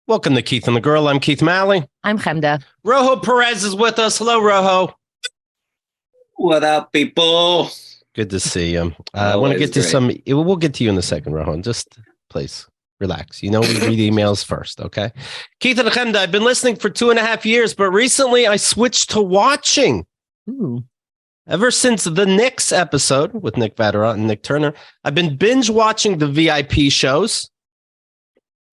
Welcome to Keith and the Girl. I'm Keith Malley. I'm Chemda. Rojo Perez is with us. Hello, Rojo. What up, people? Good to see you. I want to get to some. We'll get to you in a second, Rojo. Just please relax. You know, we read emails first, okay? Keith and Chemda, I've been listening for 2.5 years, but recently I switched to watching. Ooh. Ever since the Knicks episode with Nick Vatterott and Nick Turner, I've been binge watching the VIP shows,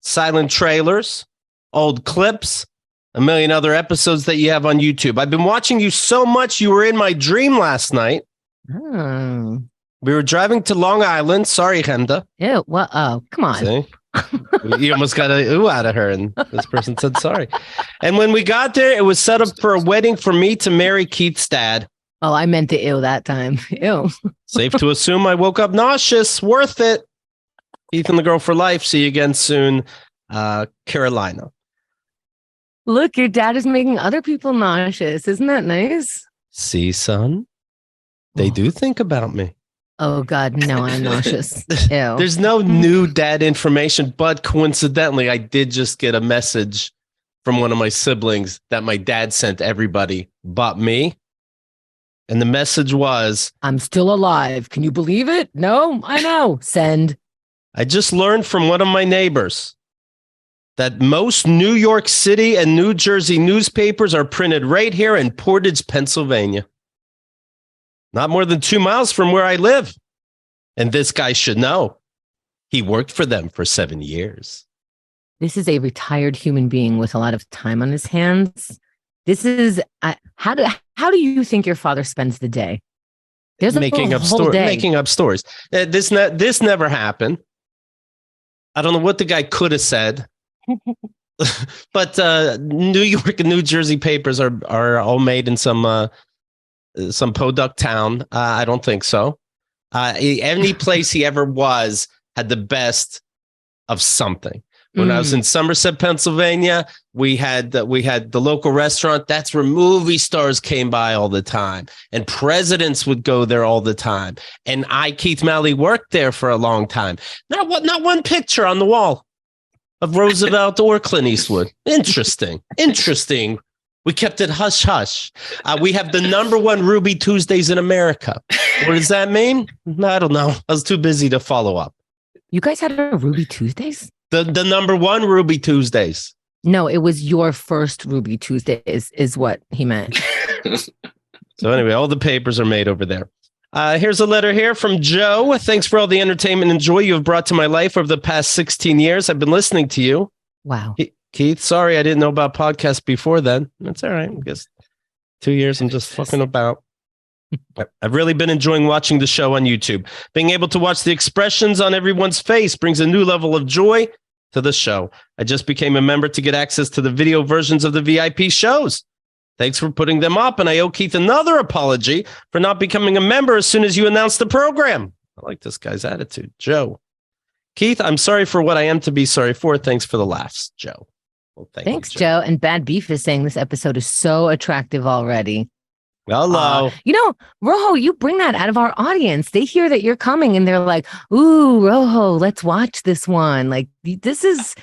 silent trailers, old clips, a million other episodes that you have on YouTube. I've been watching you so much, you were in my dream last night. Oh. We were driving to Long Island. Sorry, Chemda. Ew. Well, oh, come on. See? You almost got a ooh out of her, and this person said sorry. And when we got there, it was set up for a wedding for me to marry Keith's dad. Oh, I meant the ew that time. Ew. Safe to assume I woke up nauseous. Worth it. Keith and the Girl for life. See you again soon. Carolina. Look, your dad is making other people nauseous. Isn't that nice? See, son? They do think about me. Oh, God, no, I'm nauseous. Ew. There's no new dad information, but coincidentally, I did just get a message from one of my siblings that my dad sent everybody but me. And the message was, I'm still alive. Can you believe it? No, I know. Send. I just learned from one of my neighbors that most New York City and New Jersey newspapers are printed right here in Portage, Pennsylvania. Not more than 2 miles from where I live. And this guy should know. He worked for them for 7 years. This is a retired human being with a lot of time on his hands. This is how do you think your father spends the day? There's making up stories. This never happened. I don't know what the guy could have said. But New York and New Jersey papers are all made in some podunk town. I don't think so. Any place he ever was had the best of something. When I was in Somerset, Pennsylvania, we had the local restaurant. That's where movie stars came by all the time, and presidents would go there all the time. And Keith Malley, worked there for a long time. Not one picture on the wall of Roosevelt or Clint Eastwood. Interesting. We kept it hush hush. We have the #1 Ruby Tuesdays in America. What does that mean? I don't know. I was too busy to follow up. You guys had a Ruby Tuesdays? The #1 Ruby Tuesdays. No, it was your first Ruby Tuesdays is what he meant. So anyway, all the papers are made over there. Here's a letter here from Joe. Thanks for all the entertainment and joy you have brought to my life over the past 16 years. I've been listening to you. Wow. Keith, sorry I didn't know about podcasts before then. That's all right. I guess 2 years I'm just fucking about. I've really been enjoying watching the show on YouTube. Being able to watch the expressions on everyone's face brings a new level of joy to the show. I just became a member to get access to the video versions of the VIP shows. Thanks for putting them up, and I owe Keith another apology for not becoming a member as soon as you announced the program. I like this guy's attitude. Joe. Keith, I'm sorry for what I am to be sorry for. Thanks for the laughs, Joe. Well, thanks, Joe. And Bad Beef is saying this episode is so attractive already. Hello. Rojo, you bring that out of our audience. They hear that you're coming and they're like, ooh, Rojo, let's watch this one. Like, this is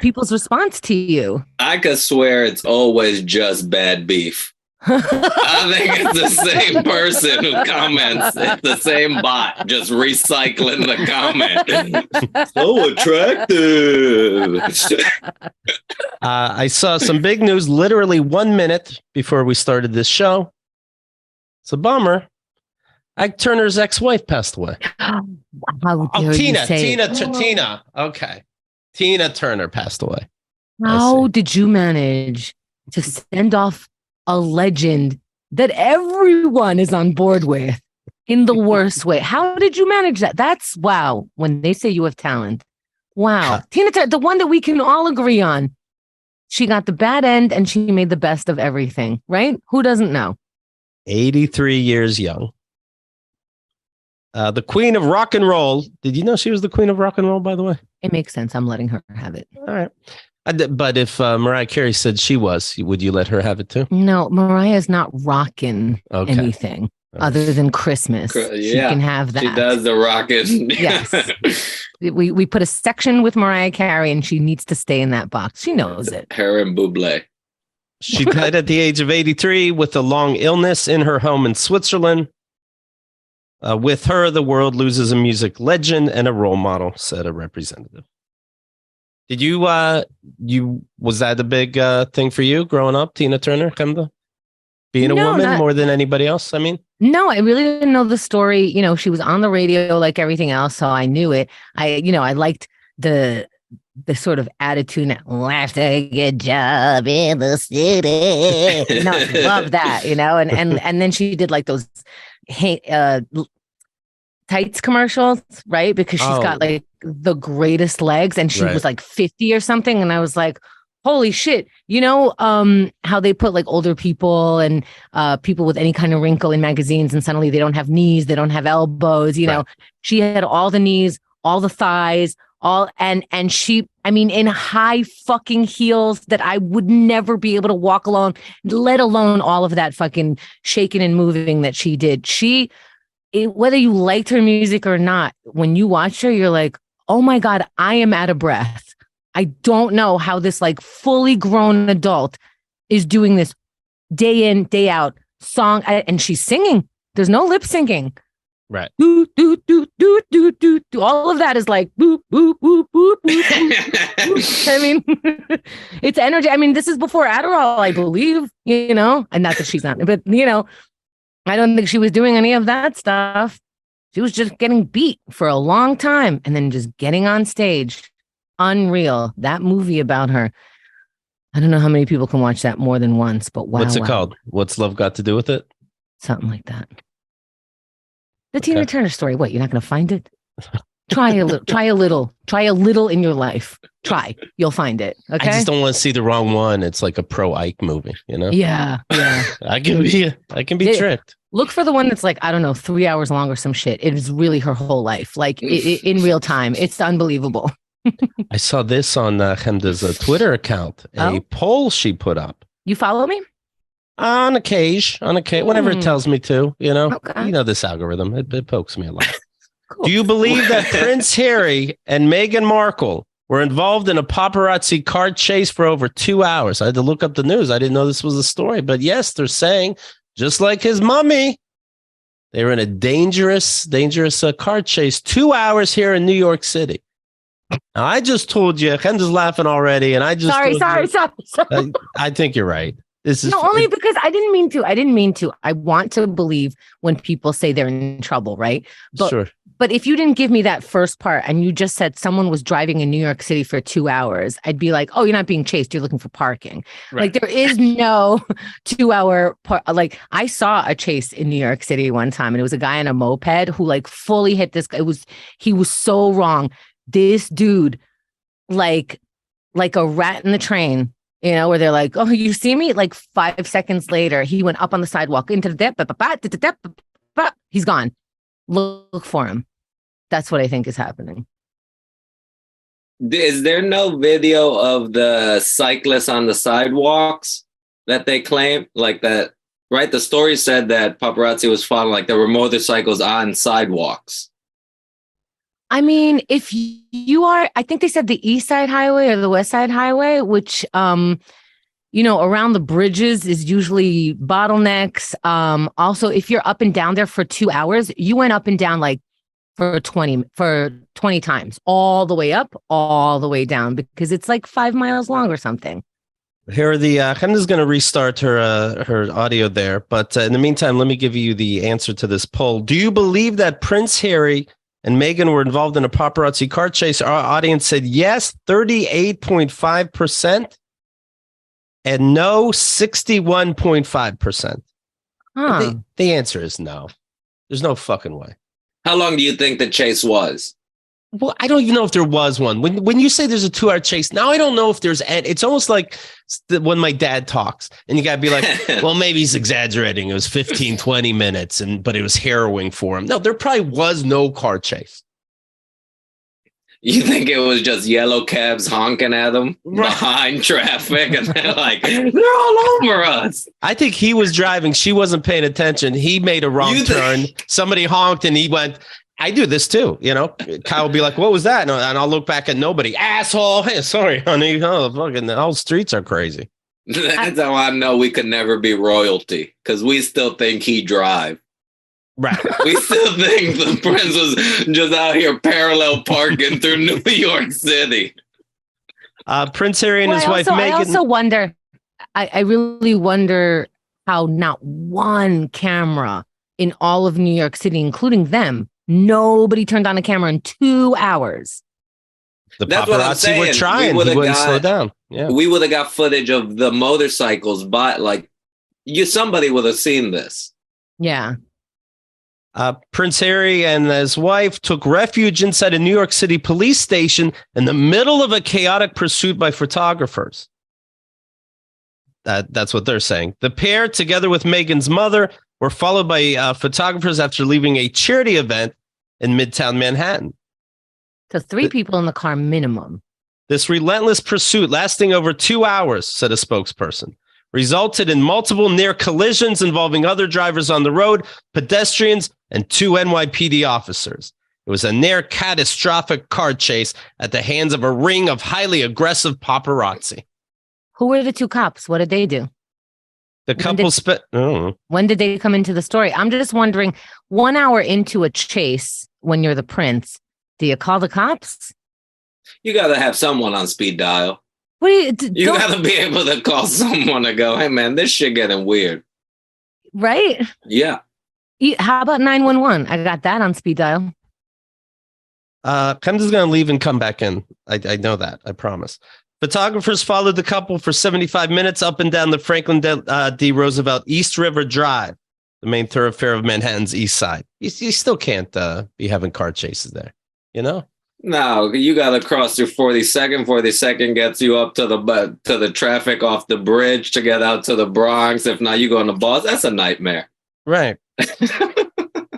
people's response to you. I could swear it's always just Bad Beef. I think it's the same person who comments. It's the same bot, just recycling the comment. So attractive. I saw some big news literally 1 minute before we started this show. It's a bummer. Ike Turner's ex-wife passed away. How dare you say Tina. Okay. Tina Turner passed away. How did you manage to send off a legend that everyone is on board with in the worst way? How did you manage that? That's wow. When they say you have talent. Wow. Tina Turner, the one that we can all agree on. She got the bad end and she made the best of everything, right? Who doesn't know? 83 years young. The queen of rock and roll. Did you know she was the queen of rock and roll, by the way? It makes sense. I'm letting her have it. All right. But if Mariah Carey said she was, would you let her have it too? No, Mariah's not rocking anything. other than Christmas. She can have that. She does the rocket. Yes. We put a section with Mariah Carey and she needs to stay in that box. She knows it. Her and Bublé. She died at the age of 83 with a long illness in her home in Switzerland. With her, the world loses a music legend and a role model, said a representative. Did you was that a big thing for you growing up, Tina Turner, Kemda? Being a woman more than anybody else, I mean? No, I really didn't know the story. You know, she was on the radio like everything else, so I knew it. I liked the sort of attitude that left a good job in the city. You know, I love that, you know, and then she did like those tights commercials, right? Because she's got like the greatest legs and she was like 50 or something. And I was like, holy shit. You know, how they put like older people and people with any kind of wrinkle in magazines and suddenly they don't have knees, they don't have elbows, you know, she had all the knees, all the thighs, and she, I mean, in high fucking heels that I would never be able to walk alone, let alone all of that fucking shaking and moving that she did. Whether you liked her music or not, when you watch her, you're like, oh my God, I am out of breath. I don't know how this like fully grown adult is doing this day in, day out song. And she's singing. There's no lip syncing. Right. Do, do, do, do, do, do, do. All of that is like, boop, boop, boop, boop, boop, boop. I mean, it's energy. I mean, this is before Adderall, I believe, you know, and not that she's not, but you know, I don't think she was doing any of that stuff. She was just getting beat for a long time and then just getting on stage. Unreal. That movie about her. I don't know how many people can watch that more than once, but wow. What's it called? What's Love Got to Do with It? Something like that. The Tina Turner story. What, you're not going to find it? Try a little in your life. Try. You'll find it. Okay. I just don't want to see the wrong one. It's like a pro Ike movie, you know? Yeah. I can be tricked. Look for the one that's like, I don't know, 3 hours long or some shit. It is really her whole life, like in real time. It's unbelievable. I saw this on Chemda's Twitter account, a poll she put up. You follow me? On occasion, whenever it tells me to, you know. Okay. You know this algorithm, it pokes me a lot. Cool. Do you believe that Prince Harry and Meghan Markle were involved in a paparazzi car chase for over 2 hours? I had to look up the news. I didn't know this was a story, but yes, they're saying, just like his mummy, they were in a dangerous car chase 2 hours here in New York City. Now, I just told you, Kendra's laughing already, and I just sorry. I think you're right. This is only because I didn't mean to. I want to believe when people say they're in trouble, right? But, sure. But if you didn't give me that first part and you just said someone was driving in New York City for 2 hours, I'd be like, oh, you're not being chased. You're looking for parking. Right. Like there is no 2 hour like I saw a chase in New York City one time and it was a guy on a moped who like fully hit this guy. He was so wrong. This dude, like a rat in the train, you know, where they're like, oh, you see me? Like 5 seconds later, he went up on the sidewalk into the dip. He's gone. Look for him. That's what I think is happening. Is there no video of the cyclists on the sidewalks that they claim? Like that, right? The story said that paparazzi was following, like there were motorcycles on sidewalks. I mean, if you are, I think they said the East Side Highway or the West Side Highway, which, you know, around the bridges is usually bottlenecks. Also, if you're up and down there for 2 hours, you went up and down like for 20 times, all the way up, all the way down, because it's like 5 miles long or something. Here are the, Kendra's going to restart her audio there. But in the meantime, let me give you the answer to this poll. Do you believe that Prince Harry and Meghan were involved in a paparazzi car chase? Our audience said yes, 38.5%, and no, 61.5%. The answer is no. There's no fucking way. How long do you think the chase was? Well, I don't even know if there was one. When you say there's a 2 hour chase, now I don't know if there's, it's almost like when my dad talks and you got to be like, well, maybe he's exaggerating. It was 15, 20 minutes, but it was harrowing for him. No, there probably was no car chase. You think it was just yellow cabs honking at them behind traffic, and they're like, they're all over us. I think he was driving. She wasn't paying attention. He made a wrong turn. Somebody honked, and he went. I do this too, you know. Kyle will be like, "What was that?" And I'll look back at nobody. Asshole. Hey, sorry, honey. Oh, fucking the whole streets are crazy. That's how I know we could never be royalty, because we still think he drive. Right. We still think the prince was just out here parallel parking through New York City. Prince Harry and his wife Meghan. I also wonder. I really wonder how not one camera in all of New York City, including them, nobody turned on a camera in 2 hours. The paparazzi were trying. He wouldn't slow down. Yeah, we would have got footage of the motorcycles, but like, somebody would have seen this. Yeah. Prince Harry and his wife took refuge inside a New York City police station in the middle of a chaotic pursuit by photographers. That's what they're saying. The pair, together with Meghan's mother, were followed by photographers after leaving a charity event in Midtown Manhattan. So 3 people in the car minimum. This relentless pursuit, lasting over 2 hours, said a spokesperson, resulted in multiple near collisions involving other drivers on the road, pedestrians, and 2 NYPD officers. It was a near catastrophic car chase at the hands of a ring of highly aggressive paparazzi. Who were the 2 cops? What did they do? The couple When did they come into the story? I'm just wondering, 1 hour into a chase, when you're the prince, do you call the cops? You got to have someone on speed dial. What do you got to be able to call someone to go, hey, man, this shit getting weird. Right? Yeah. How about 911? I got that on speed dial. Kendra's going to leave and come back in. I know that. I promise. Photographers followed the couple for 75 minutes up and down the Franklin D. Roosevelt East River Drive, the main thoroughfare of Manhattan's East Side. You still can't be having car chases there, you know? No, you got to cross through 42nd. 42nd gets you up to the traffic off the bridge to get out to the Bronx. If not, you go on the bus. That's a nightmare. Right.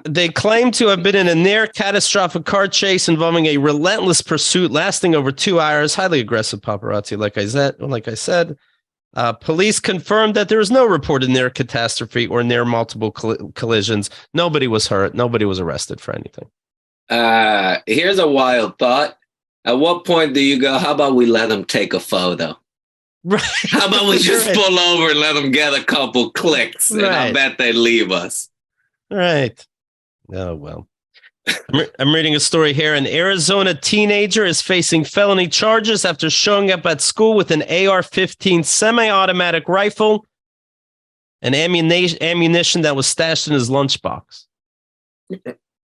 They claim to have been in a near catastrophic car chase involving a relentless pursuit lasting over 2 hours. Highly aggressive paparazzi, like I said. Police confirmed that there was no reported near catastrophe or near multiple collisions. Nobody was hurt. Nobody was arrested for anything. Here's a wild thought. At what point do you go, how about we let them take a photo? Right. How about we just pull over and let them get a couple clicks? And I bet they leave us. Right. Oh, well. I'm reading a story here. An Arizona teenager is facing felony charges after showing up at school with an AR-15 semi-automatic rifle and ammunition that was stashed in his lunchbox.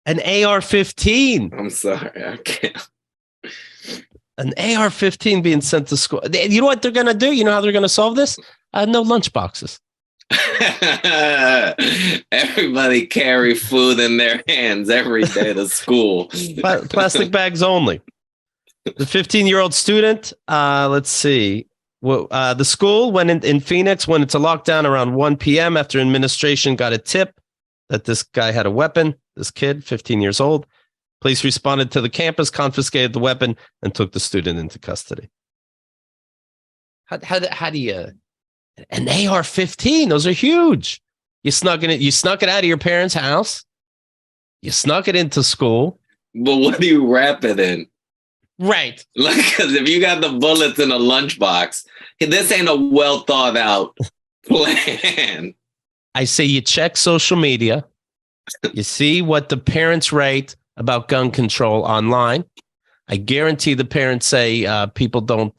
An AR-15. I'm sorry, I can't. An AR-15 being sent to school. You know what they're going to do? You know how they're going to solve this? No lunchboxes. Everybody carry food in their hands every day to school. Plastic bags only. The 15-year-old student, let's see. Well, the school went in Phoenix went into lockdown around 1 p.m. after administration got a tip that this guy had a weapon. This kid, 15 years old. Police responded to the campus, confiscated the weapon, and took the student into custody. How do you... An AR-15, those are huge. You snuck it out of your parents' house. You snuck it into school. But what do you wrap it in? Right. Like, because if you got the bullets in a lunchbox, this ain't a well thought out plan. I say you check social media. You see what the parents write about gun control online. I guarantee the parents say people don't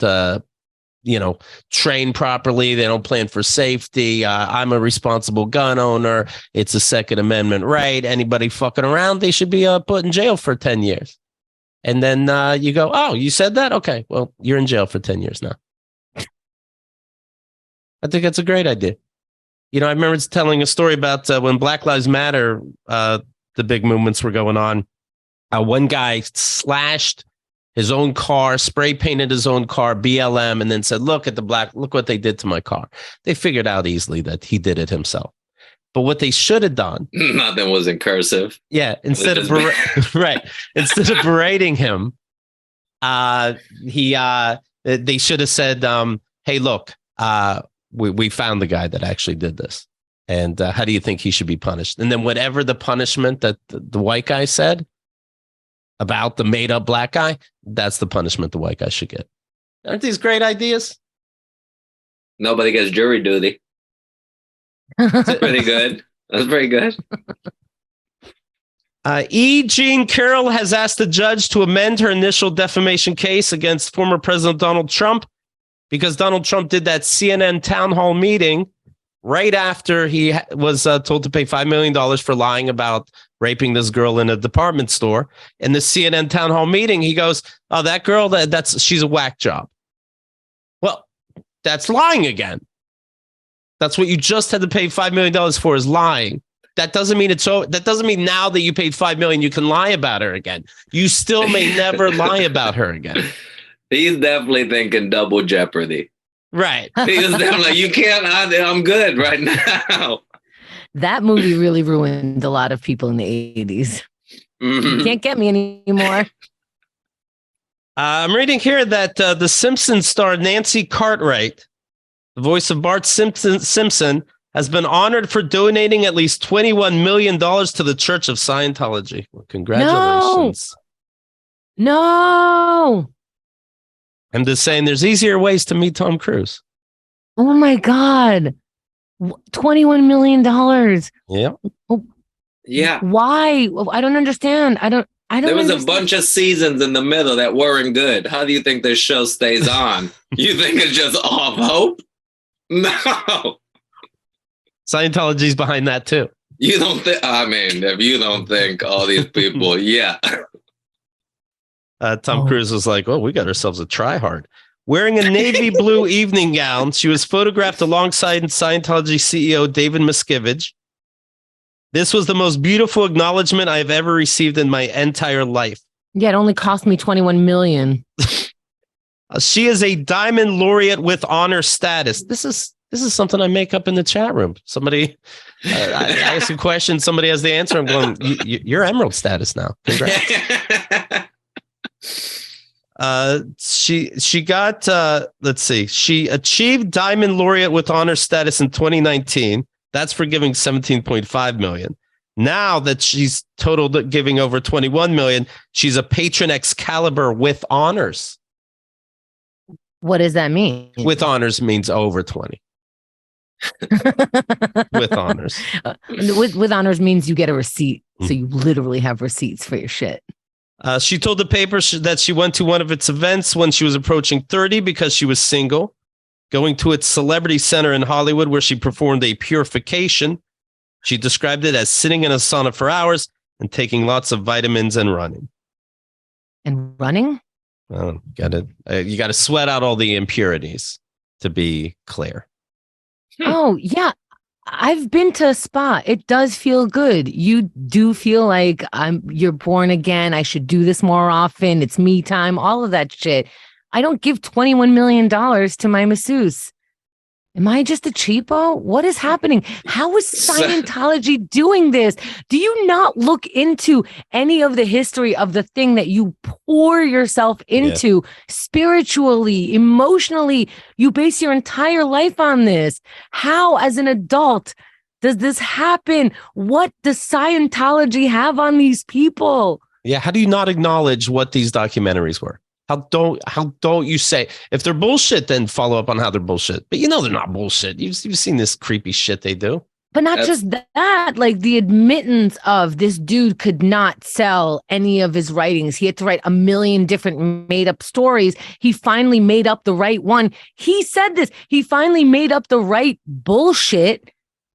train properly. They don't plan for safety. I'm a responsible gun owner. It's a Second Amendment right. Anybody fucking around, they should be put in jail for 10 years. And then you go, oh, you said that? Okay, well, you're in jail for 10 years now. I think that's a great idea. I remember telling a story about when Black Lives Matter, the big movements were going on. One guy slashed his own car, spray painted his own car, BLM, and then said, look what they did to my car. They figured out easily that he did it himself. But what they should have done. Nothing was in cursive. Yeah. Instead of berating him, They should have said, hey, look, we found the guy that actually did this. And how do you think he should be punished? And then whatever the punishment that the white guy said about the made up black guy, that's the punishment the white guy should get. Aren't these great ideas? Nobody gets jury duty. That's pretty good. That's pretty good. E. Jean Carroll has asked the judge to amend her initial defamation case against former President Donald Trump because Donald Trump did that CNN town hall meeting right after he was told to pay $5 million for lying about raping this girl in a department store. In the CNN town hall meeting, he goes, oh, that girl, she's a whack job. Well, that's lying again. That's what you just had to pay $5 million for, is lying. That doesn't mean that doesn't mean now that you paid $5 million, you can lie about her again. You still may never lie about her again. He's definitely thinking double jeopardy. Right. He's definitely like, you can't, I'm good right now. That movie really ruined a lot of people in the 80s. Mm-hmm. You can't get me anymore. I'm reading here that the Simpsons star Nancy Cartwright, the voice of Bart Simpson, has been honored for donating at least $21 million to the Church of Scientology. Well, congratulations. No. I'm just saying there's easier ways to meet Tom Cruise. Oh my God. $21 million. Yeah. Yeah. Why? I don't understand. I don't There was understand. A bunch of seasons in the middle that weren't good. How do you think this show stays on? You think it's just off hope? No. Scientology's behind that too. You don't think, I mean, if you don't think all these people, yeah. Tom Cruise was like, oh, we got ourselves a try-hard. Wearing a navy blue evening gown, she was photographed alongside Scientology CEO David Miscavige. This was the most beautiful acknowledgement I have ever received in my entire life. Yeah, it only cost me $21 million. She is a Diamond Laureate with honor status. This is something I make up in the chat room. Somebody, I ask a question, somebody has the answer. I'm going, you're Emerald status now. Congrats. She got, let's see, she achieved Diamond Laureate with honor status in 2019. That's for giving 17.5 million. Now that she's totaled giving over 21 million, she's a Patron Excalibur with honors. What does that mean? With honors means over 20. With honors. With honors means you get a receipt. So you literally have receipts for your shit. She told the paper that she went to one of its events when she was approaching 30 because she was single, going to its celebrity center in Hollywood where she performed a purification. She described it as sitting in a sauna for hours and taking lots of vitamins and running. And running? Oh, you got to sweat out all the impurities, to be clear. Oh, yeah. I've been to a spa. It does feel good. You do feel like you're born again. I should do this more often. It's me time, all of that shit. I don't give $21 million to my masseuse. Am I just a cheapo? What is happening? How is Scientology doing this? Do you not look into any of the history of the thing that you pour yourself into spiritually, emotionally? You base your entire life on this. How, as an adult, does this happen? What does Scientology have on these people? Yeah, how do you not acknowledge what these documentaries were? How don't you say, if they're bullshit, then follow up on how they're bullshit. But you know they're not bullshit. You've seen this creepy shit they do. But not just that, like the admittance of this dude could not sell any of his writings. He had to write 1 million different made up stories. He finally made up the right one. He said this. He finally made up the right bullshit.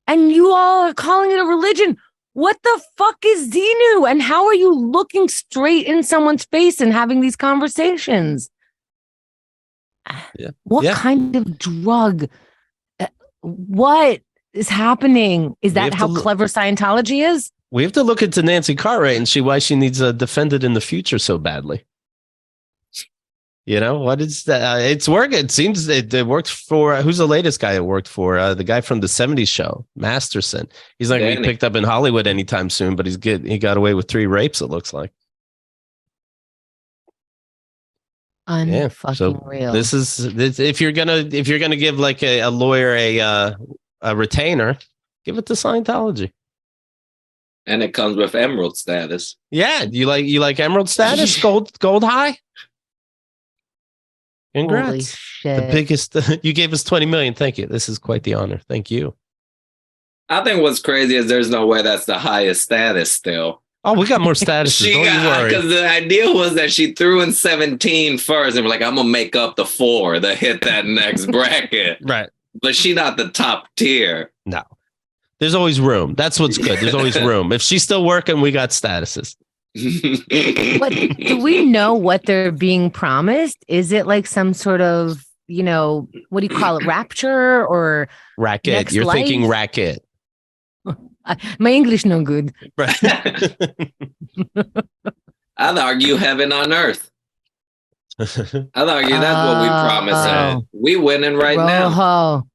And you all are calling it a religion. What the fuck is Xenu? And how are you looking straight in someone's face and having these conversations? Yeah. What kind of drug? What is happening? Is that how clever Scientology is? We have to look into Nancy Cartwright and see why she needs defended in the future so badly. You know, what is that? It's working. It seems it worked for, who's the latest guy it worked for? The guy from the 70s show, Masterson. He's not going to be picked up in Hollywood anytime soon, but he's good. He got away with 3 rapes, it looks like. Unfucking real. This is if you're gonna give like a lawyer a retainer, give it to Scientology. And it comes with emerald status. Yeah, you like emerald status, gold high. Congrats. Holy shit. The biggest. You gave us 20 million. Thank you. This is quite the honor. Thank you. I think what's crazy is there's no way that's the highest status still. Oh, we got more statuses. Don't you worry. Because the idea was that she threw in 17 first and we're like, I'm going to make up the 4 to hit that next bracket. Right. But she not the top tier. No. There's always room. That's what's good. There's always room. If she's still working, we got statuses. What do we know what they're being promised? Is it like some sort of, what do you call it? Rapture or racket? You're life? Thinking racket. My English no good. Right. I'd argue heaven on earth. I'd argue that's what we promised. We winning right now. Rojo,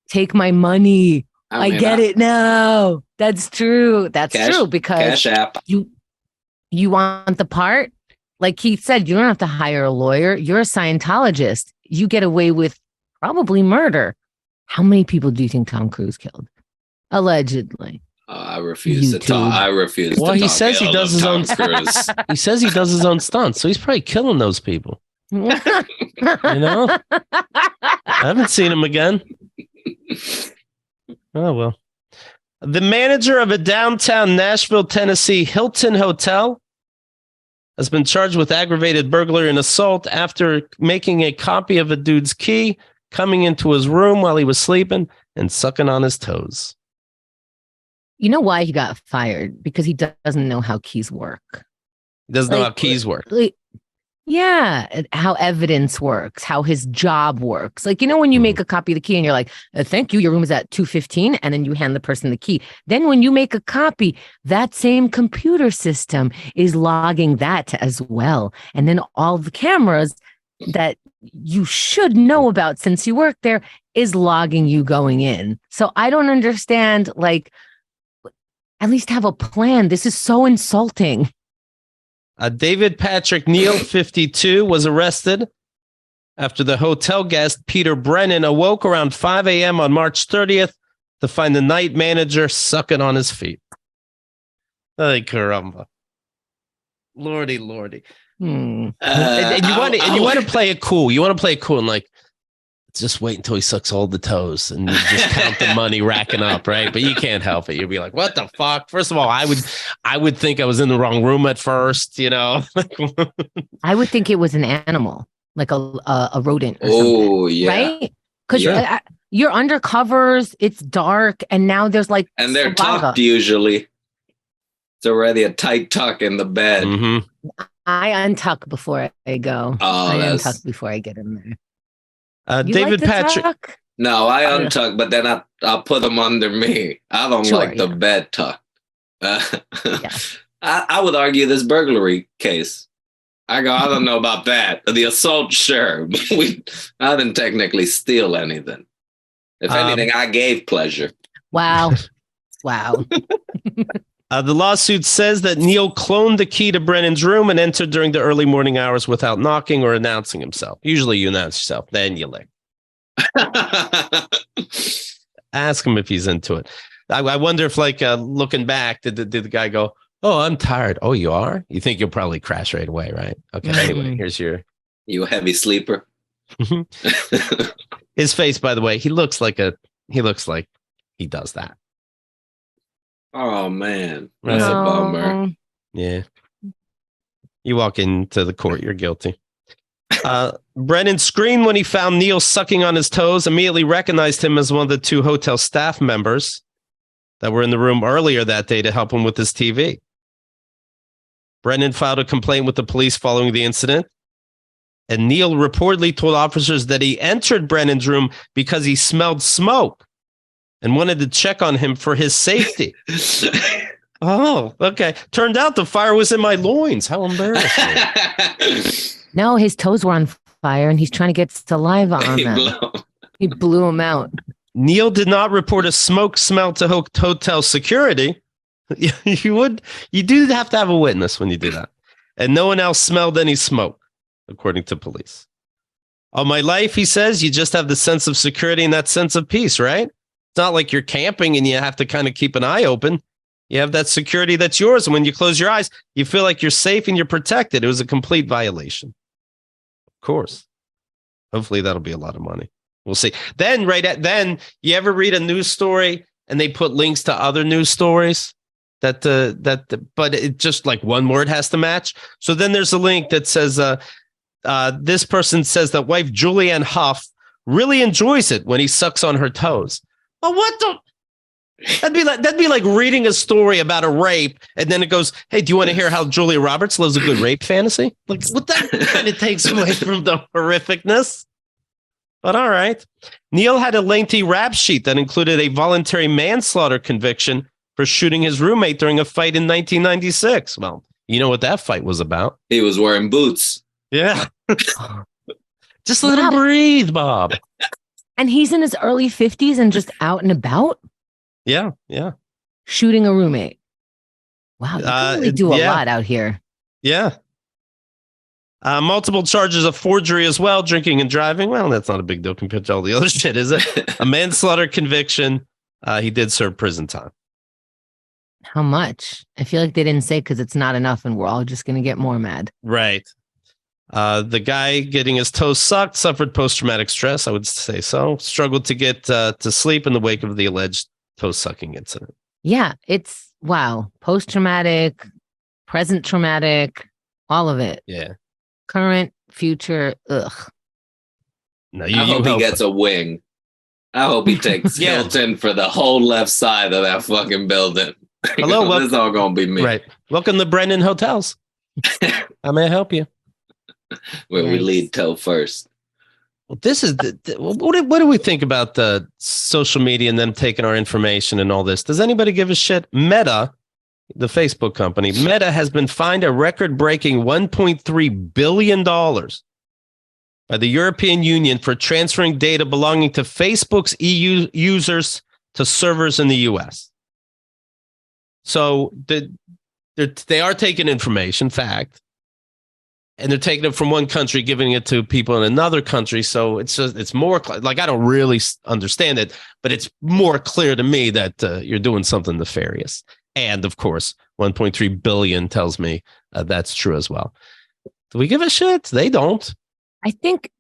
take my money. I get it now. That's true. That's true because Cash App. You want the part? Like Keith said, you don't have to hire a lawyer. You're a Scientologist. You get away with probably murder. How many people do you think Tom Cruise killed? Allegedly. I refuse to talk. I refuse. Well, he says he does his own. Cruise. He says he does his own stunts, so he's probably killing those people. I haven't seen him again. Oh well. The manager of a downtown Nashville, Tennessee Hilton Hotel has been charged with aggravated burglary and assault after making a copy of a dude's key, coming into his room while he was sleeping, and sucking on his toes. You know why he got fired? Because he doesn't know how keys work. He doesn't know how keys work. Yeah, how evidence works, how his job works. Like, when you make a copy of the key and you're like, thank you, your room is at 215, and then you hand the person the key. Then when you make a copy, that same computer system is logging that as well. And then all the cameras that you should know about since you work there is logging you going in. So I don't understand, at least have a plan. This is so insulting. David Patrick Neal, 52, was arrested after the hotel guest Peter Brennan awoke around 5 a.m. on March 30th to find the night manager sucking on his feet. Ay, caramba. Lordy. And you want to play it cool. You want to play it cool and just wait until he sucks all the toes and you just count the money racking up, right? But you can't help it. You'll be like, what the fuck? First of all, I would think I was in the wrong room at first, I would think it was an animal, like a rodent or something. Yeah. Right? Because you're under covers, it's dark, and now there's and they're tucked usually. It's already a tight tuck in the bed. Mm-hmm. I untuck before I go. I untuck before I get in there. David Patrick. Tuck? No, I untuck, but then I'll put them under me. I don't like the bed tuck. I would argue this burglary case. I don't know about that. The assault, sure. But I didn't technically steal anything. If anything, I gave pleasure. Wow. The lawsuit says that Neal cloned the key to Brennan's room and entered during the early morning hours without knocking or announcing himself. Usually you announce yourself, then you lick. Ask him if he's into it. I wonder if, looking back, did the guy go, oh, I'm tired. Oh, you are? You think you'll probably crash right away, right? Okay, anyway, here's your... You a heavy sleeper? His face, by the way, he looks like he does that. Oh, man. That's a bummer. Yeah. You walk into the court, you're guilty. Brennan screamed when he found Neal sucking on his toes, immediately recognized him as one of the 2 hotel staff members that were in the room earlier that day to help him with his TV. Brennan filed a complaint with the police following the incident, and Neal reportedly told officers that he entered Brennan's room because he smelled smoke and wanted to check on him for his safety. Oh, okay. Turned out the fire was in my loins. How embarrassing. No, his toes were on fire and he's trying to get saliva on them. He blew them out. Neal did not report a smoke smell to hotel security. You do have to have a witness when you do that. And no one else smelled any smoke. according to police. All my life, he says, you just have the sense of security and that sense of peace, right? It's not like you're camping and you have to kind of keep an eye open. You have that security that's yours. And when you close your eyes, you feel like you're safe and you're protected. It was a complete violation. Of course. Hopefully that'll be a lot of money. We'll see. Then then you ever read a news story and they put links to other news stories but it just like one word has to match. So then there's a link that says this person says that wife Julianne Hough really enjoys it when he sucks on her toes. Well, what the? That'd be like reading a story about a rape, and then it goes, "Hey, do you want to hear how Julia Roberts lives a good rape fantasy?" Like, what that kind of takes away from the horrificness. But all right, Neil had a lengthy rap sheet that included a voluntary manslaughter conviction for shooting his roommate during a fight in 1996. Well, you know what that fight was about. He was wearing boots. Yeah, just let him breathe, Bob. And he's in his early 50s and just out and about. Yeah. Shooting a roommate. Wow, you can really do a lot out here. Yeah. Multiple charges of forgery as well, drinking and driving. Well, that's not a big deal compared to all the other shit, is it? A manslaughter conviction. He did serve prison time. How much? I feel like they didn't say because it's not enough and we're all just going to get more mad. Right. The guy getting his toes sucked suffered post-traumatic stress. I would say so. Struggled to get to sleep in the wake of the alleged toe-sucking incident. Yeah, it's wow. Post-traumatic, present traumatic, all of it. Yeah. Current, future, ugh. No, I hope he gets a wing. I hope he takes Hilton for the whole left side of that fucking building. Hello, this is all gonna be me. Right. Welcome to Brennan Hotels. How may I help you? Where we lead toe first. Well, this is what do we think about the social media and them taking our information and all this? Does anybody give a shit? Meta, the Facebook company, Meta has been fined a record-breaking $1.3 billion by the European Union for transferring data belonging to Facebook's EU users to servers in the US. So they are taking information, fact. And they're taking it from one country, giving it to people in another country. So it's more like, I don't really understand it, but it's more clear to me that you're doing something nefarious. And of course, 1.3 billion tells me that's true as well. Do we give a shit? They don't. I think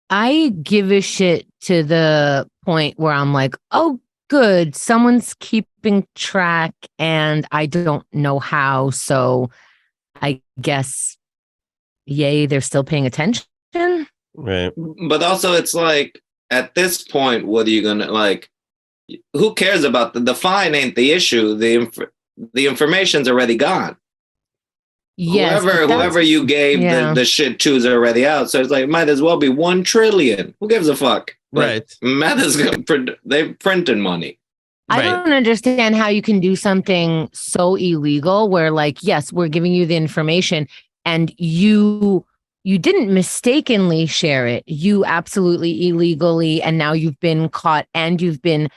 I give a shit to the point where I'm like, oh, good. Someone's keeping track and I don't know how. So I guess, yay, they're still paying attention. Right. But also it's like, at this point, what are you going to like, who cares about the fine ain't the issue. The information's already gone. Yes, whoever you gave the shit to is already out. So it's like, might as well be 1 trillion. Who gives a fuck? Right. Meta's they're printing money. I don't understand how you can do something so illegal where like, yes, we're giving you the information and you didn't mistakenly share it. You absolutely illegally, and now you've been caught and you've been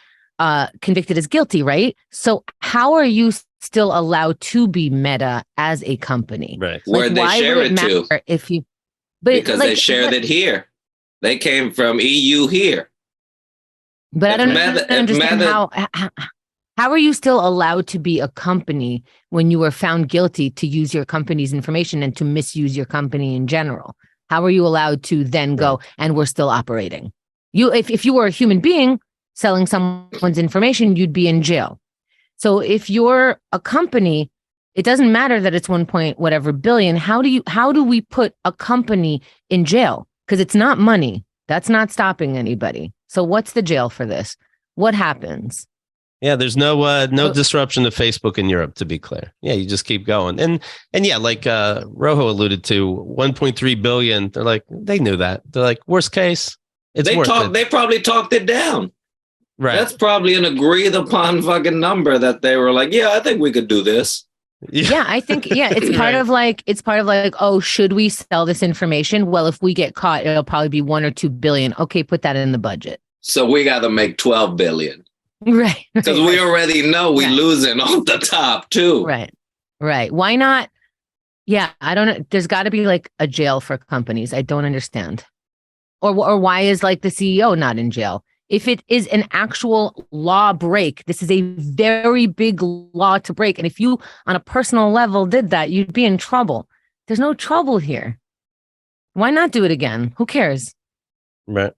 convicted as guilty, right? So how are you still allowed to be Meta as a company? Right. Like, where'd they share it to? If you, because they shared it here. They came from EU here. But I don't understand how are you still allowed to be a company when you were found guilty to use your company's information and to misuse your company in general? How are you allowed to then go and we're still operating? If you were a human being selling someone's information, you'd be in jail. So if you're a company, it doesn't matter that it's 1 point whatever billion. How do we put a company in jail? Because it's not money. That's not stopping anybody. So what's the jail for this? What happens? Yeah, there's no disruption to Facebook in Europe, to be clear. Yeah, you just keep going. And yeah, like Rojo alluded to, 1.3 billion. They're like, they knew that. They're like, worst case, it's worth it. They probably talked it down. Right. That's probably an agreed upon fucking number that they were like, yeah, I think we could do this. Yeah, I think, it's part of like, oh, should we sell this information? Well, if we get caught, it'll probably be 1 or 2 billion. Okay, put that in the budget. So we got to make 12 billion. Right. Because we already know we losing off the top too. Right. Why not? Yeah, I don't know. There's got to be like a jail for companies. I don't understand. Or why is like the CEO not in jail? If it is an actual law break, this is a very big law to break. And if you on a personal level did that, you'd be in trouble. There's no trouble here. Why not do it again? Who cares? Right.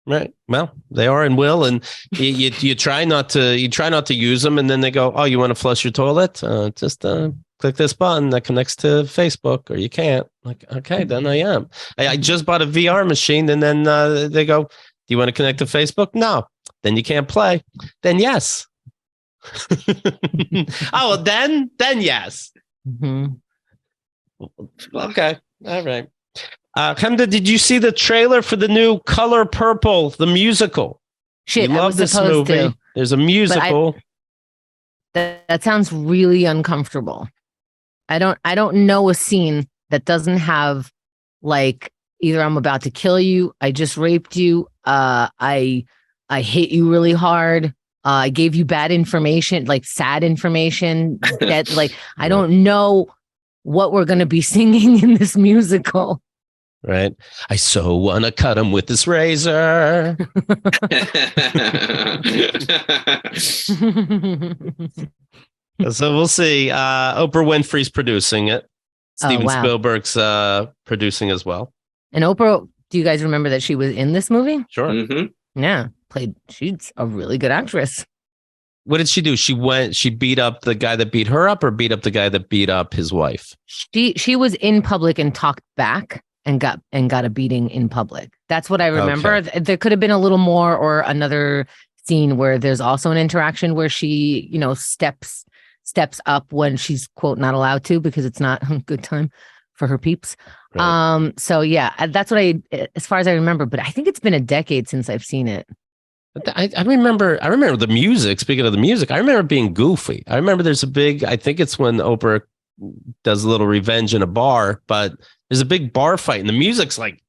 Right. Well, they are and will, and you try not to use them, and then they go, "Oh, you want to flush your toilet? Just click this button that connects to Facebook, or you can't." Like, okay, then I am. I just bought a VR machine, and then they go, "Do you want to connect to Facebook?" No. Then you can't play. Then yes. Oh, well, then yes. Mm-hmm. Okay. All right. Hemda, did you see the trailer for the new Color Purple, the musical? Shit, I love this movie. To. There's a musical. That sounds really uncomfortable. I don't know a scene that doesn't have like either I'm about to kill you, I just raped you, I hit you really hard, I gave you bad information, like sad information. That like I don't know what we're gonna be singing in this musical. Right. I so want to cut him with this razor. So we'll see. Oprah Winfrey's producing it. Steven Spielberg's producing as well. And Oprah, do you guys remember that she was in this movie? Sure. Mm-hmm. Yeah. She's a really good actress. What did she do? She beat up the guy that beat her up, or beat up the guy that beat up his wife? She was in public and talked back. And got a beating in public. That's what I remember. Okay. There could have been a little more, or another scene where there's also an interaction where she, steps up when she's quote not allowed to, because it's not a good time for her peeps. Right. So yeah, that's what as far as I remember. But I think it's been a decade since I've seen it. I remember the music. Speaking of the music, I remember being goofy. I remember there's I think it's when Oprah does a little revenge in a bar, but there's a big bar fight, and the music's like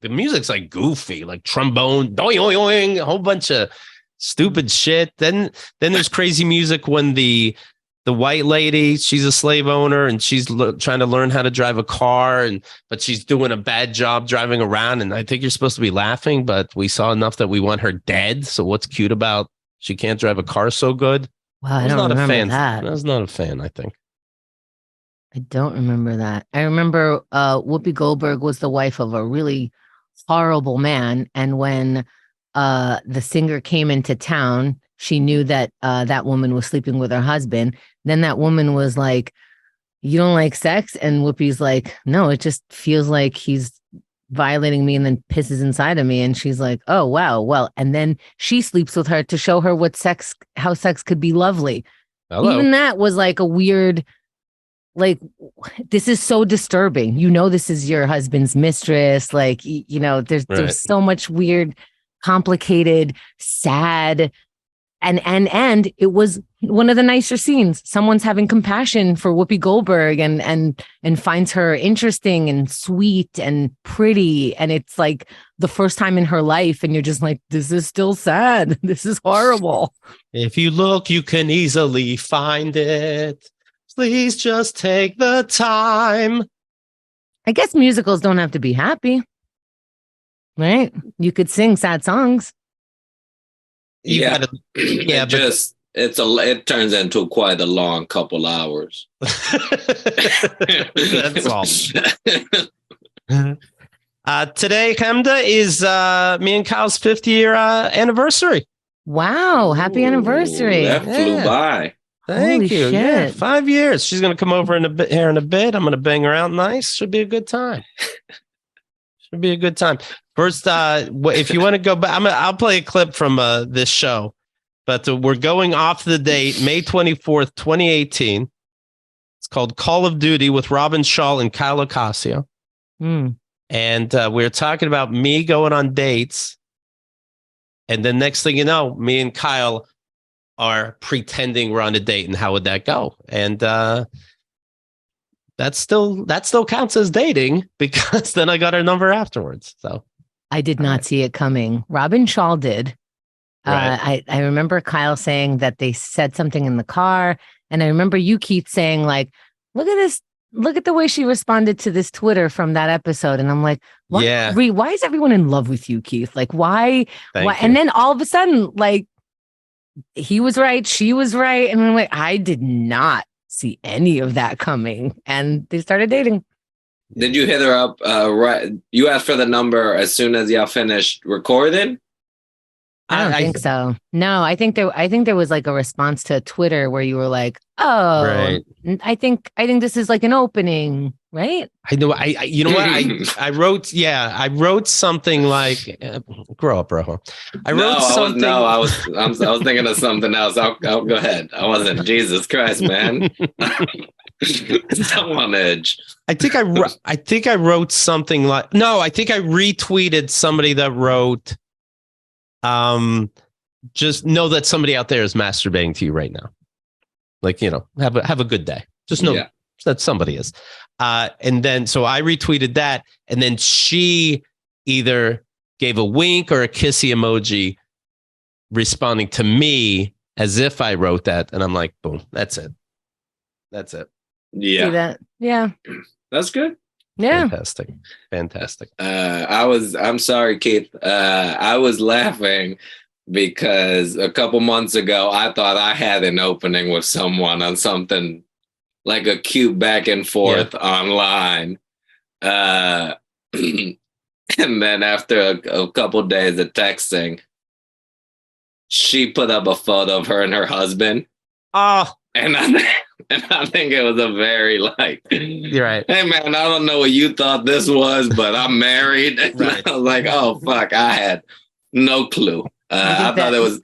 goofy, like trombone, doing, a whole bunch of stupid shit. Then there's crazy music when the white lady, she's a slave owner, and she's trying to learn how to drive a car, but she's doing a bad job driving around. And I think you're supposed to be laughing, but we saw enough that we want her dead. So what's cute about she can't drive a car so good? Wow, I don't remember that. I was not a fan, I think. I don't remember that. I remember Whoopi Goldberg was the wife of a really horrible man. And when the singer came into town, she knew that that woman was sleeping with her husband. Then that woman was like, "You don't like sex?" And Whoopi's like, "No, it just feels like he's violating me," and then pisses inside of me. And she's like, "Oh, wow. Well," and then she sleeps with her to show her how sex could be lovely. Hello. Even that was like a weird... Like, this is so disturbing. This is your husband's mistress. Like, there's so much weird, complicated, sad, and it was one of the nicer scenes. Someone's having compassion for Whoopi Goldberg and finds her interesting and sweet and pretty. And it's like the first time in her life, and you're just like, this is still sad. This is horrible. If you look, you can easily find it. Please just take the time. I guess musicals don't have to be happy, right? You could sing sad songs. It turns into quite a long couple hours. That's all. Today, Hemda, is me and Kyle's 50-year anniversary. Wow! Happy anniversary! That flew by. Thank you. Shit. Yeah, 5 years. She's going to come over in a bit. I'm going to bang her out nice. Should be a good time. First, if you want to go back, I'll play a clip from this show. But we're going off the date, May 24th, 2018. It's called Call of Duty with Robyn Schall and Kyle Ocasio. And we're talking about me going on dates. And then next thing you know, me and Kyle are pretending we're on a date, and how would that go? And that still counts as dating, because then I got her number afterwards. So I did not see it coming. Robyn Schall did. Right. I remember Kyle saying that they said something in the car, and I remember you, Keith, saying like, "Look at this look at the way she responded to this Twitter from that episode. And I'm like, why, Yeah. why is everyone in love with you, Keith? Like, why? Thank why? you. And then all of a sudden, like, he was right, she was right. And I'm like, I did not see any of that coming. And they started dating. Did you hit her up? Right, you asked for the number as soon as y'all finished recording. I don't think so. No, I think there was like a response to Twitter where you were like, "Oh, Right. I think this is like an opening, right?" I know. You know what? I wrote something like, "Grow up, Rojo." I was thinking of something else. I'll go ahead. I wasn't. Jesus Christ, man. I'm on edge. I think I wrote something like. No, I think I retweeted somebody that wrote. Just know that somebody out there is masturbating to you right now. Like, you know, have a good day. Just know that somebody is. And then so I retweeted that, and then she either gave a wink or a kissy emoji responding to me as if I wrote that. And I'm like, boom, that's it. Yeah. See that? Yeah. That's good. Yeah. Fantastic. I'm sorry, Keith. I was laughing because a couple months ago, I thought I had an opening with someone on something like a cute back and forth online. And then after a couple days of texting, she put up a photo of her and her husband. Oh, and I think it was a very like, you're right. Hey man, I don't know what you thought this was, but I'm married. Right. I was like, oh fuck, I had no clue. I thought it was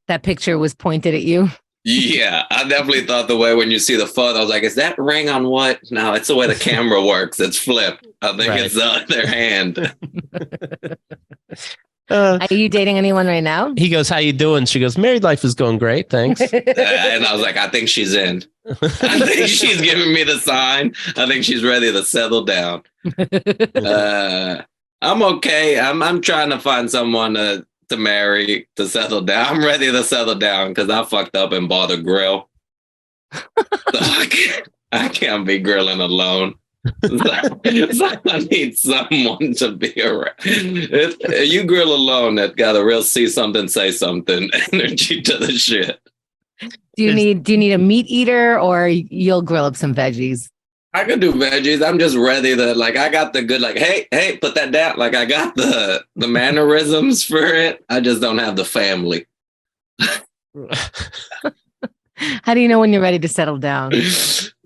that picture was pointed at you. Yeah, I definitely thought the way when you see the photo, I was like, is that ring on what? No, it's the way the camera works. It's flipped. I think it's the other hand. Are you dating anyone right now? He goes, how you doing? She goes, married life is going great. Thanks. And I was like, I think she's in. I think she's giving me the sign. I think she's ready to settle down. I'm okay. I'm trying to find someone to marry, to settle down. I'm ready to settle down because I fucked up and bought a grill. So I can't be grilling alone. So I need someone to be around. If you grill alone, that got a real see something, say something energy to the shit. Do you need a meat eater, or you'll grill up some veggies? I could do veggies. I'm just ready to I got the good hey, put that down. I got the mannerisms for it. I just don't have the family. How do you know when you're ready to settle down?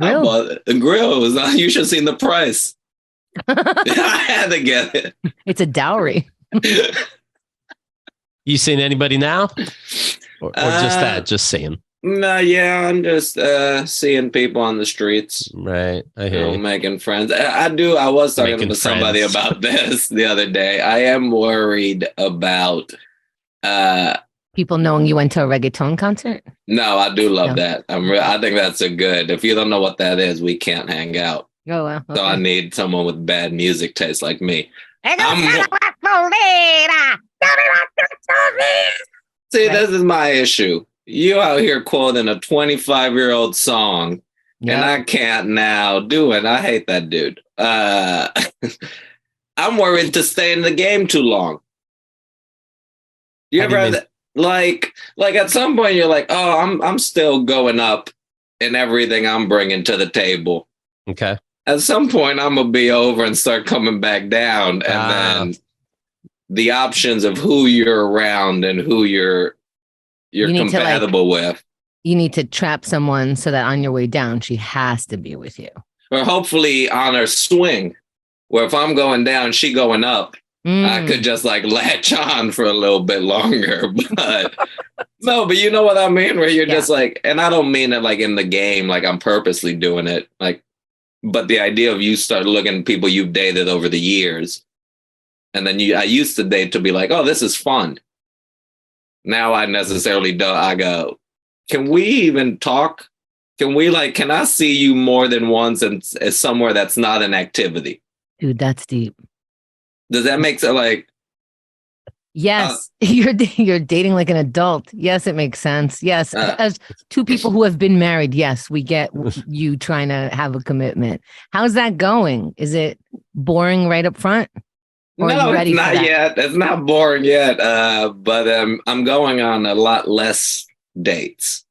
I bought a grill. You should have seen the price. I had to get it. It's a dowry. You seen anybody now? Or just that? Just seeing? No, yeah, I'm just seeing people on the streets. Right. I hear you. Making friends. I was talking to somebody about this the other day. I am worried about people knowing you went to a reggaeton concert. No, I do love that. I think that's a good. If you don't know what that is, we can't hang out. Oh well. Okay. So I need someone with bad music taste like me. See, this is my issue. You out here quoting a 25-year-old song, and I can't now do it. I hate that dude. I'm worried to stay in the game too long. You ever had that? Like at some point you're like, oh, I'm still going up in everything I'm bringing to the table. Okay. At some point I'm gonna be over and start coming back down, and then the options of who you're around and who you're compatible with. You need to trap someone so that on your way down, she has to be with you. Or hopefully on her swing, where if I'm going down, she going up. I could just latch on for a little bit longer, but no, but you know what I mean? Where you're just and I don't mean it in the game, I'm purposely doing it. But the idea of you start looking at people you've dated over the years. And then I used to date to be like, oh, this is fun. Now I necessarily don't. I go, can we even talk? Can we can I see you more than once and somewhere that's not an activity? Dude, that's deep. Does that make sense? Yes, you're dating like an adult. Yes, it makes sense. Yes, as two people who have been married, yes, we get you trying to have a commitment. How's that going? Is it boring right up front? Or no, are you ready it's not for that? yet. It's not boring yet. But I'm going on a lot less dates.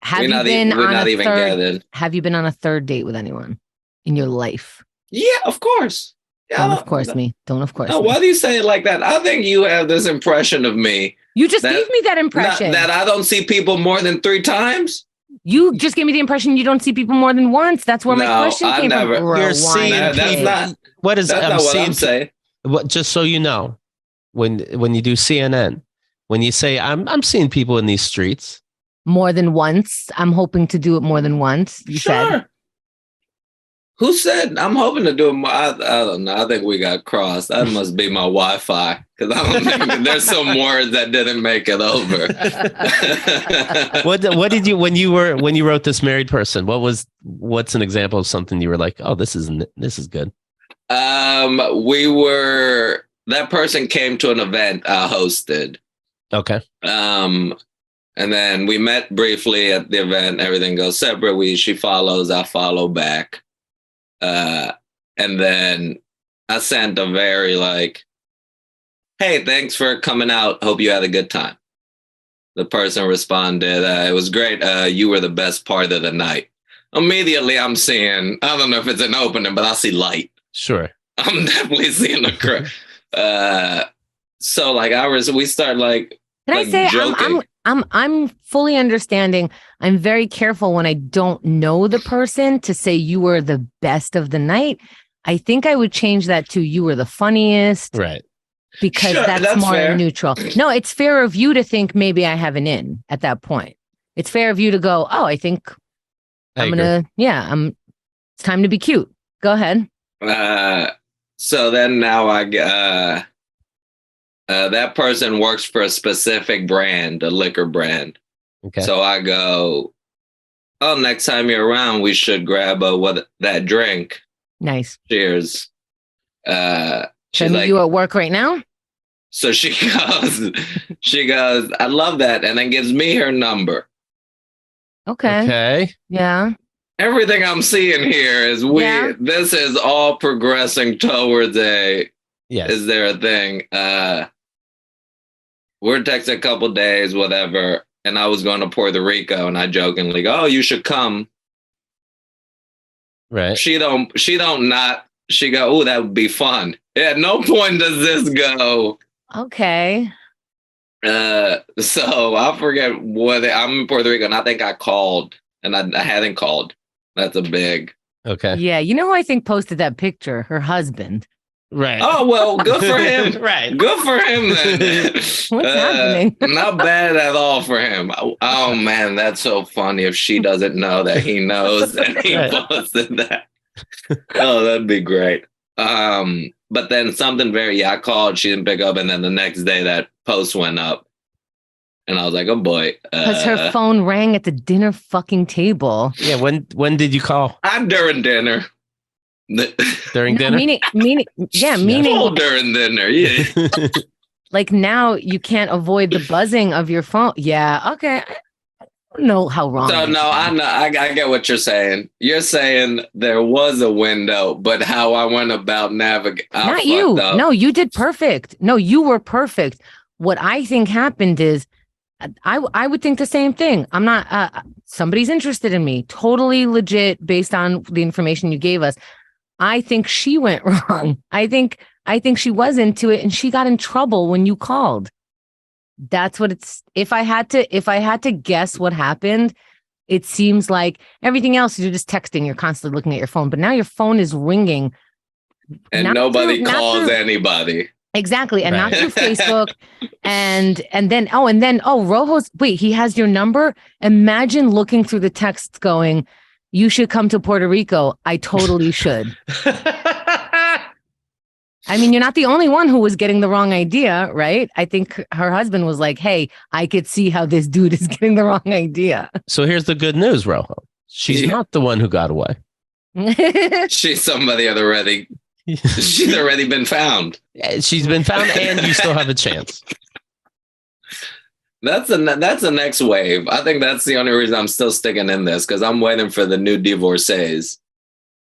Have you been on a third date with anyone in your life? Yeah, of course. Yeah, Don't of course me. Don't of course. No, why do you say it like that? I think you have this impression of me. You just gave me that impression. That I don't see people more than 3 times? You just gave me the impression you don't see people more than once. That's where my question came from. You're seeing that's not what is that's not what I'm saying. What, just so you know, when you do CNN, when you say I'm seeing people in these streets more than once, I'm hoping to do it more than once. You said. Who said I'm hoping to do it more? I don't know. I think we got crossed. That must be my Wi-Fi, because I don't think there's some words that didn't make it over. What did you when you wrote This Married Person? What's an example of something you were like, oh, this is good? That person came to an event I hosted. Okay. And then we met briefly at the event. Everything goes separate. She follows, I follow back. And then I sent a very hey, thanks for coming out. Hope you had a good time. The person responded, it was great. You were the best part of the night. Immediately I'm seeing, I don't know if it's an opening, but I see light. Sure. I'm definitely seeing the crowd. So we start Can I say joking. I'm fully understanding. I'm very careful when I don't know the person to say you were the best of the night. I think I would change that to you were the funniest. Right. Because that's more fair. Neutral. No, it's fair of you to think maybe I have an in at that point. It's fair of you to go, oh, I think it's time to be cute. Go ahead. So then now that person works for a specific brand, a liquor brand. Okay. So I go, oh, next time you're around, we should grab that drink. Nice. Cheers. She's you at work right now? So she goes, I love that. And then gives me her number. Okay. Yeah. Everything I'm seeing here is this is all progressing towards is there a thing? We're texting a couple days, whatever. And I was going to Puerto Rico and I jokingly go, oh, you should come. Right. She go, oh, that would be fun. At no point does this go. Okay. So I forget I'm in Puerto Rico and I think I called and I hadn't called. That's a big. Okay. Yeah. You know who I think posted that picture? Her husband. Right. Oh, well, good for him. Right. Good for him then. What's happening? Not bad at all for him. Oh, man, that's so funny if she doesn't know that he knows and he posted that. Oh, that'd be great. But then something I called, she didn't pick up, and then the next day that post went up. And I was like, oh boy. Because her phone rang at the dinner fucking table. Yeah, when did you call? During dinner. During dinner? Meaning during dinner, yeah. Like now you can't avoid the buzzing of your phone. Yeah, okay. I don't know how wrong. So no, I know I get what you're saying. You're saying there was a window, but how I went about navigating. Not you. No, you did perfect. No, you were perfect. What I think happened is I would think the same thing. I'm not somebody's interested in me. Totally legit based on the information you gave us. I think she went wrong. I think she was into it and she got in trouble when you called. That's what it's. If I had to guess what happened, it seems like everything else you're just texting, you're constantly looking at your phone, but now your phone is ringing and nobody calls anybody. Exactly. And not through Facebook. And then Rojo's he has your number. Imagine looking through the texts going, you should come to Puerto Rico. I totally should. I mean, you're not the only one who was getting the wrong idea, right? I think her husband was like, hey, I could see how this dude is getting the wrong idea. So here's the good news, Rojo. She's not the one who got away. She's somebody already She's already been found. She's been found, and you still have a chance. That's the next wave. I think that's the only reason I'm still sticking in this, because I'm waiting for the new divorcees.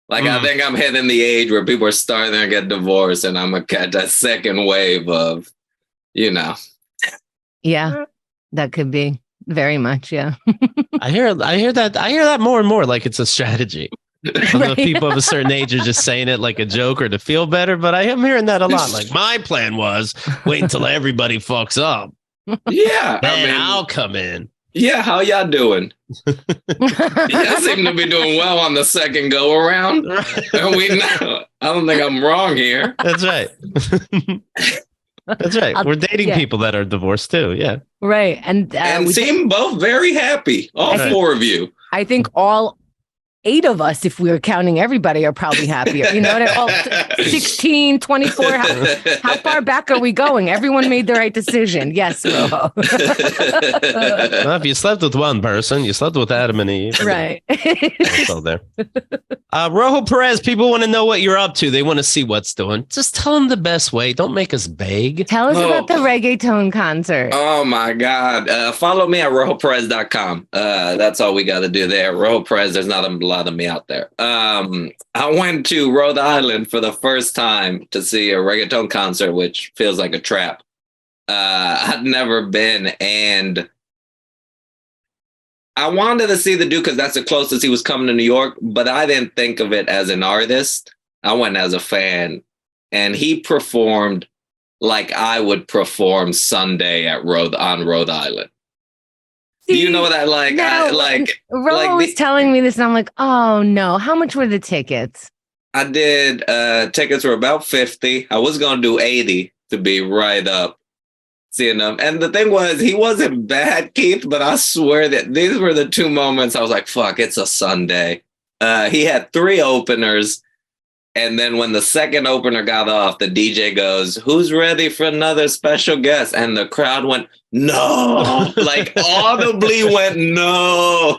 Like, I think I'm hitting the age where people are starting to get divorced, and I'm going to catch that second wave of, Yeah, that could be very much. Yeah. I hear that more and more. Like it's a strategy. I don't know if people of a certain age are just saying it like a joke or to feel better, but I am hearing that a lot. Like, my plan was wait until everybody fucks up. Yeah. Then I'll come in. Yeah, how y'all doing? Y'all seem to be doing well on the second go around. I don't think I'm wrong here. That's right. That's right. We're dating people that are divorced too. Yeah. Right. And we seem both very happy. All four of you. I think all 8 of us, if we were counting everybody, are probably happier. You know, all 16, 24. How far back are we going? Everyone made the right decision. Yes, Rojo. Well, if you slept with one person, you slept with Adam and Eve. Right. Also there. Rojo Perez, people want to know what you're up to. They want to see what's doing. Just tell them the best way. Don't make us beg. Tell us about the reggaeton concert. Oh, my God. Follow me at rojoperez.com. That's all we got to do there. Rojo Perez, there's not a lot of me out there. I went to Rhode Island for the first time to see a reggaeton concert, which feels like a trap. I'd never been, and I wanted to see the dude because that's the closest he was coming to New York, but I didn't think of it as an artist. I went as a fan, and he performed like I would perform Sunday on Rhode Island. Do you know that? Rojo was telling me this, and I'm like, oh no! How much were the tickets? I did. Tickets were about 50. I was gonna do 80 to be right up seeing them. And the thing was, he wasn't bad, Keith, but I swear that these were the 2 moments I was like, fuck, it's a Sunday. He had 3 openers. And then when the second opener got off, the DJ goes, who's ready for another special guest? And the crowd went, no, like audibly went, no.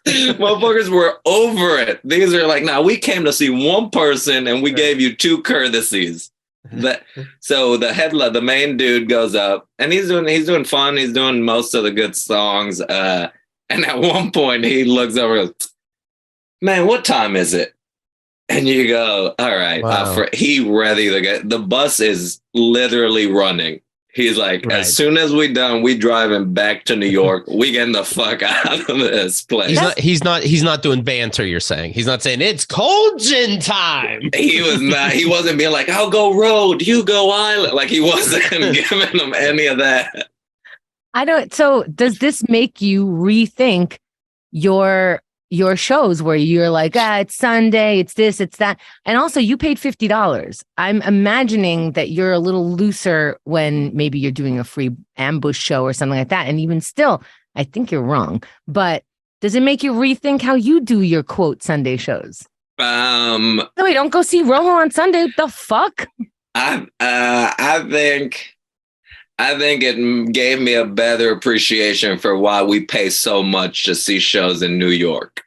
Motherfuckers were over it. These are like, nah, we came to see one person and we gave you 2 courtesies. So the main dude goes up and he's doing fun. He's doing most of the good songs. And at one point he looks over and goes, man, what time is it? And you go, all right. Wow. He ready to get, the bus is literally running. He's like, right. As soon as we done, we driving back to New York. We getting the fuck out of this place. He's not doing banter. You're saying he's not saying it's cold gin time. He was not. He wasn't being like, I'll go road, you go island. Like he wasn't giving them any of that. So does this make you rethink your shows where you're like, it's Sunday, it's this, it's that. And also you paid $50. I'm imagining that you're a little looser when maybe you're doing a free ambush show or something like that. And even still, I think you're wrong. But does it make you rethink how you do your quote Sunday shows? No, wait, don't go see Rojo on Sunday. The fuck? I think it gave me a better appreciation for why we pay so much to see shows in New York.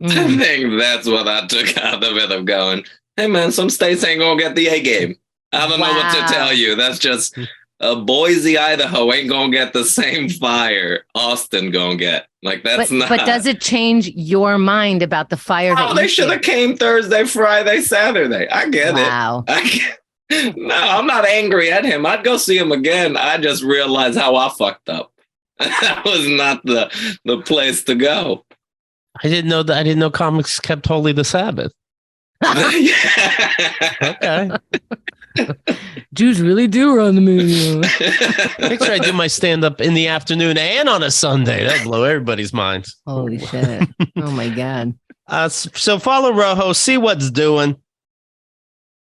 I think that's what I took out of it, of going, hey man, some states ain't gonna get the A game. I don't know what to tell you. That's just Boise, Idaho ain't gonna get the same fire Austin gonna get. Like that's not. But does it change your mind about the fire? Oh, they should have came Thursday, Friday, Saturday. I get it. No, I'm not angry at him. I'd go see him again. I just realized how I fucked up. That was not the place to go. I didn't know comics kept holy the Sabbath. Okay. Jews really do run the moon. Make sure I do my stand-up in the afternoon and on a Sunday. That'll blow everybody's minds. Holy shit. Oh my God. So follow Rojo, see what's doing.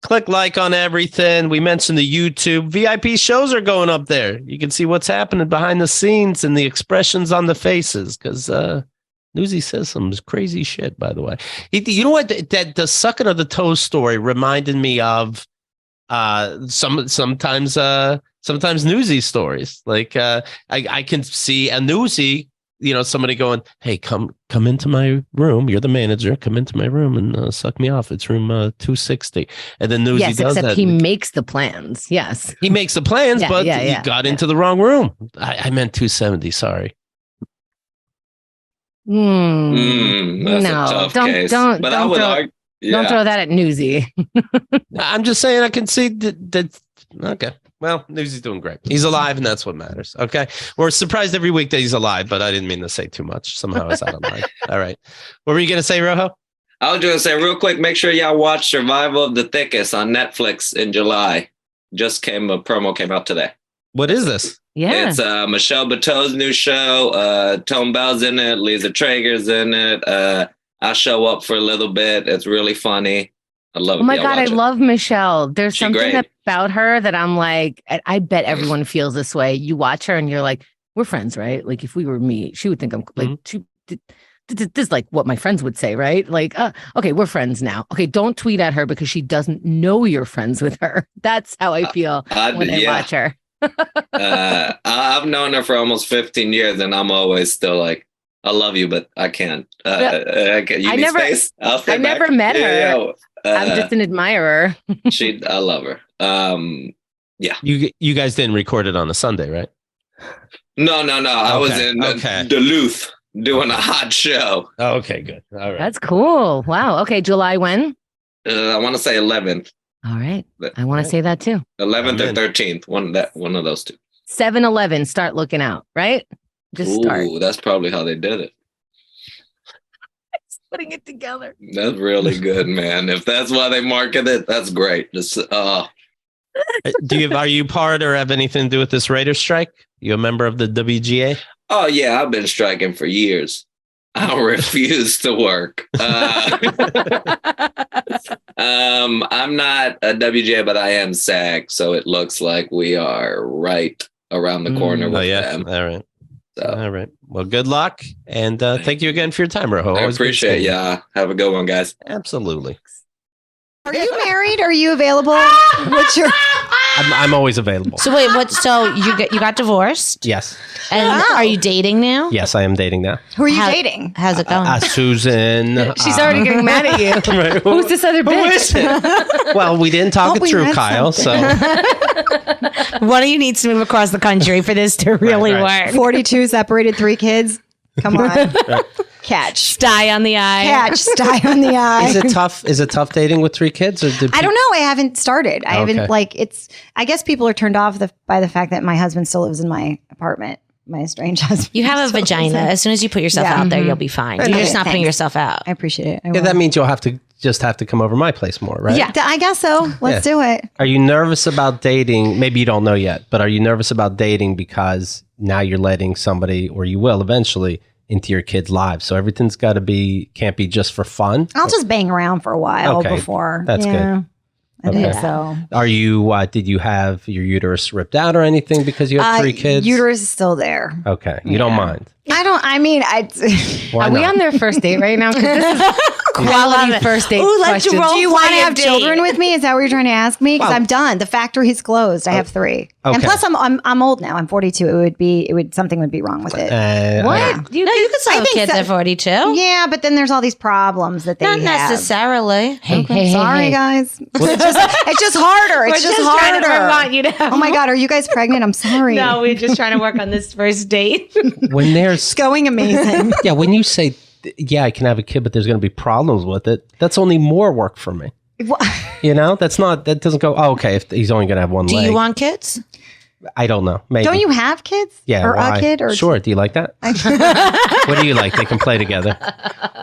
Click like on everything. We mentioned the YouTube. VIP shows are going up there. You can see what's happening behind the scenes and the expressions on the faces. Because Newsy says some crazy shit, by the way. You know what? That the sucking of the toes story reminded me of sometimes Newsy stories. Like I can see a Newsy somebody going, hey, come into my room. You're the manager. Come into my room and suck me off. It's room 260. And then Newsy does that. Except he makes the plans. Yes. He makes the plans, but he got into the wrong room. I meant 270. Sorry. That's a tough case. Don't throw that at Newsy. I'm just saying I can see that. Okay. Well, Newsy's doing great. He's alive, and that's what matters. Okay. We're surprised every week that he's alive, but I didn't mean to say too much. Somehow I was out of line. All right. What were you going to say, Rojo? I was going to say real quick, make sure y'all watch Survival of the Thickest on Netflix in July. A promo came out today. What is this? Yeah. It's Michelle Buteau's new show. Tone Bell's in it. Lisa Traeger's in it. I'll show up for a little bit. It's really funny. I love it. Oh my God, I love Michelle. There's something about her that I'm like, I bet everyone feels this way. You watch her and you're like, we're friends, right? Like if we were me, she would think I'm like, this is like what my friends would say, right? Like, okay, we're friends now. Okay, don't tweet at her because she doesn't know you're friends with her. That's how I feel when I watch her. I've known her for almost 15 years and I'm always still like, I love you, but I can't. You need space? I never met her. I'm just an admirer. I love her. Yeah. You guys didn't record it on a Sunday, right? No. I was in Duluth doing a hot show. Oh, okay, good. All right. That's cool. Wow. Okay, July when? I want to say 11th. All right. I want to say that too. 11th or 13th. One of those two. 7-11. Start looking out, right? Just start. Ooh, that's probably how they did it. Putting it together. That's really good, man. If that's why they market it, that's great. Are you part or have anything to do with this writer's strike? You a member of the WGA? Oh yeah, I've been striking for years. I refuse to work. I'm not a WGA, but I am SAG, so it looks like we are right around the corner with them. All right. All right. Well, good luck. And thank you again for your time, Rojo. I appreciate it. Yeah. Have a good one, guys. Absolutely. Are you married? Are you available? What's your... I'm always available. So wait, what? So you got divorced? Yes. And are you dating now? Yes, I am dating now. Who are you dating? How's it going? Susan. She's already getting mad at you. Right. Who's this other bitch? Who is it? Well, we didn't talk it through, Kyle. Something. So one of you needs to move across the country for this to really work. 42, separated, 3 kids. Come on. Catch. Sty on the eye. Sty on the eye. Is it tough dating with 3 kids? Or I don't know. I haven't started. I haven't I guess people are turned off by the fact that my husband still lives in my apartment. My estranged husband. You have a vagina. As soon as you put yourself out there, you'll be fine. You're just not putting yourself out. I appreciate it. Yeah, that means you'll have to come over my place more, right? Yeah, I guess so. Let's do it. Are you nervous about dating? Maybe you don't know yet, but are you nervous about dating because now you're letting somebody, or you will eventually, into your kids' lives? So everything's can't be just for fun. I'll just bang around for a while before. That's good. I think so. Are you, did you have your uterus ripped out or anything because you have 3 kids? Uterus is still there. Okay. You don't mind? Are we on their first date right now? Because this is quality first date questions. Do you want to have children with me? Is that what you're trying to ask me? Because I'm done. The factory is closed. I have 3. Okay. And plus I'm old now. I'm 42. Something would be wrong with it. What? Yeah. You could still have kids at 42. Yeah, but then there's all these problems that they have. Not necessarily. Sorry, guys. It's just harder. It's just harder. I want you to have. Oh my God, are you guys pregnant? I'm sorry. No, we're just trying to work on this first date. When it's going amazing. Yeah, when you say, I can have a kid, but there's going to be problems with it, that's only more work for me. That doesn't go, okay, if he's only going to have one leg. Do you want kids? I don't know. Maybe. Don't you have kids? Yeah. Or a kid? Or sure. Do you like that? What do you like? They can play together.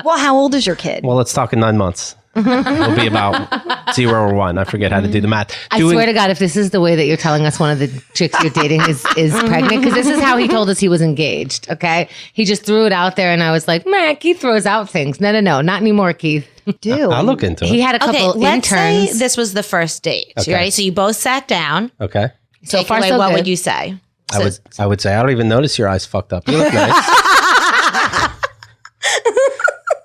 Well, how old is your kid? Well, let's talk in 9 months. It'll be about 0 or 1. I forget how to do the math. I swear to God, if this is the way that you're telling us one of the chicks you're dating is pregnant, because this is how he told us he was engaged. Okay. He just threw it out there and I was like, man, Keith throws out things. No, not anymore, Keith. Dude. I'll look into it. He had a couple interns. Let's say this was the first date. Okay. Right? So you both sat down. Okay. So far, what would you say? I would say, I don't even notice your eyes fucked up. You look nice.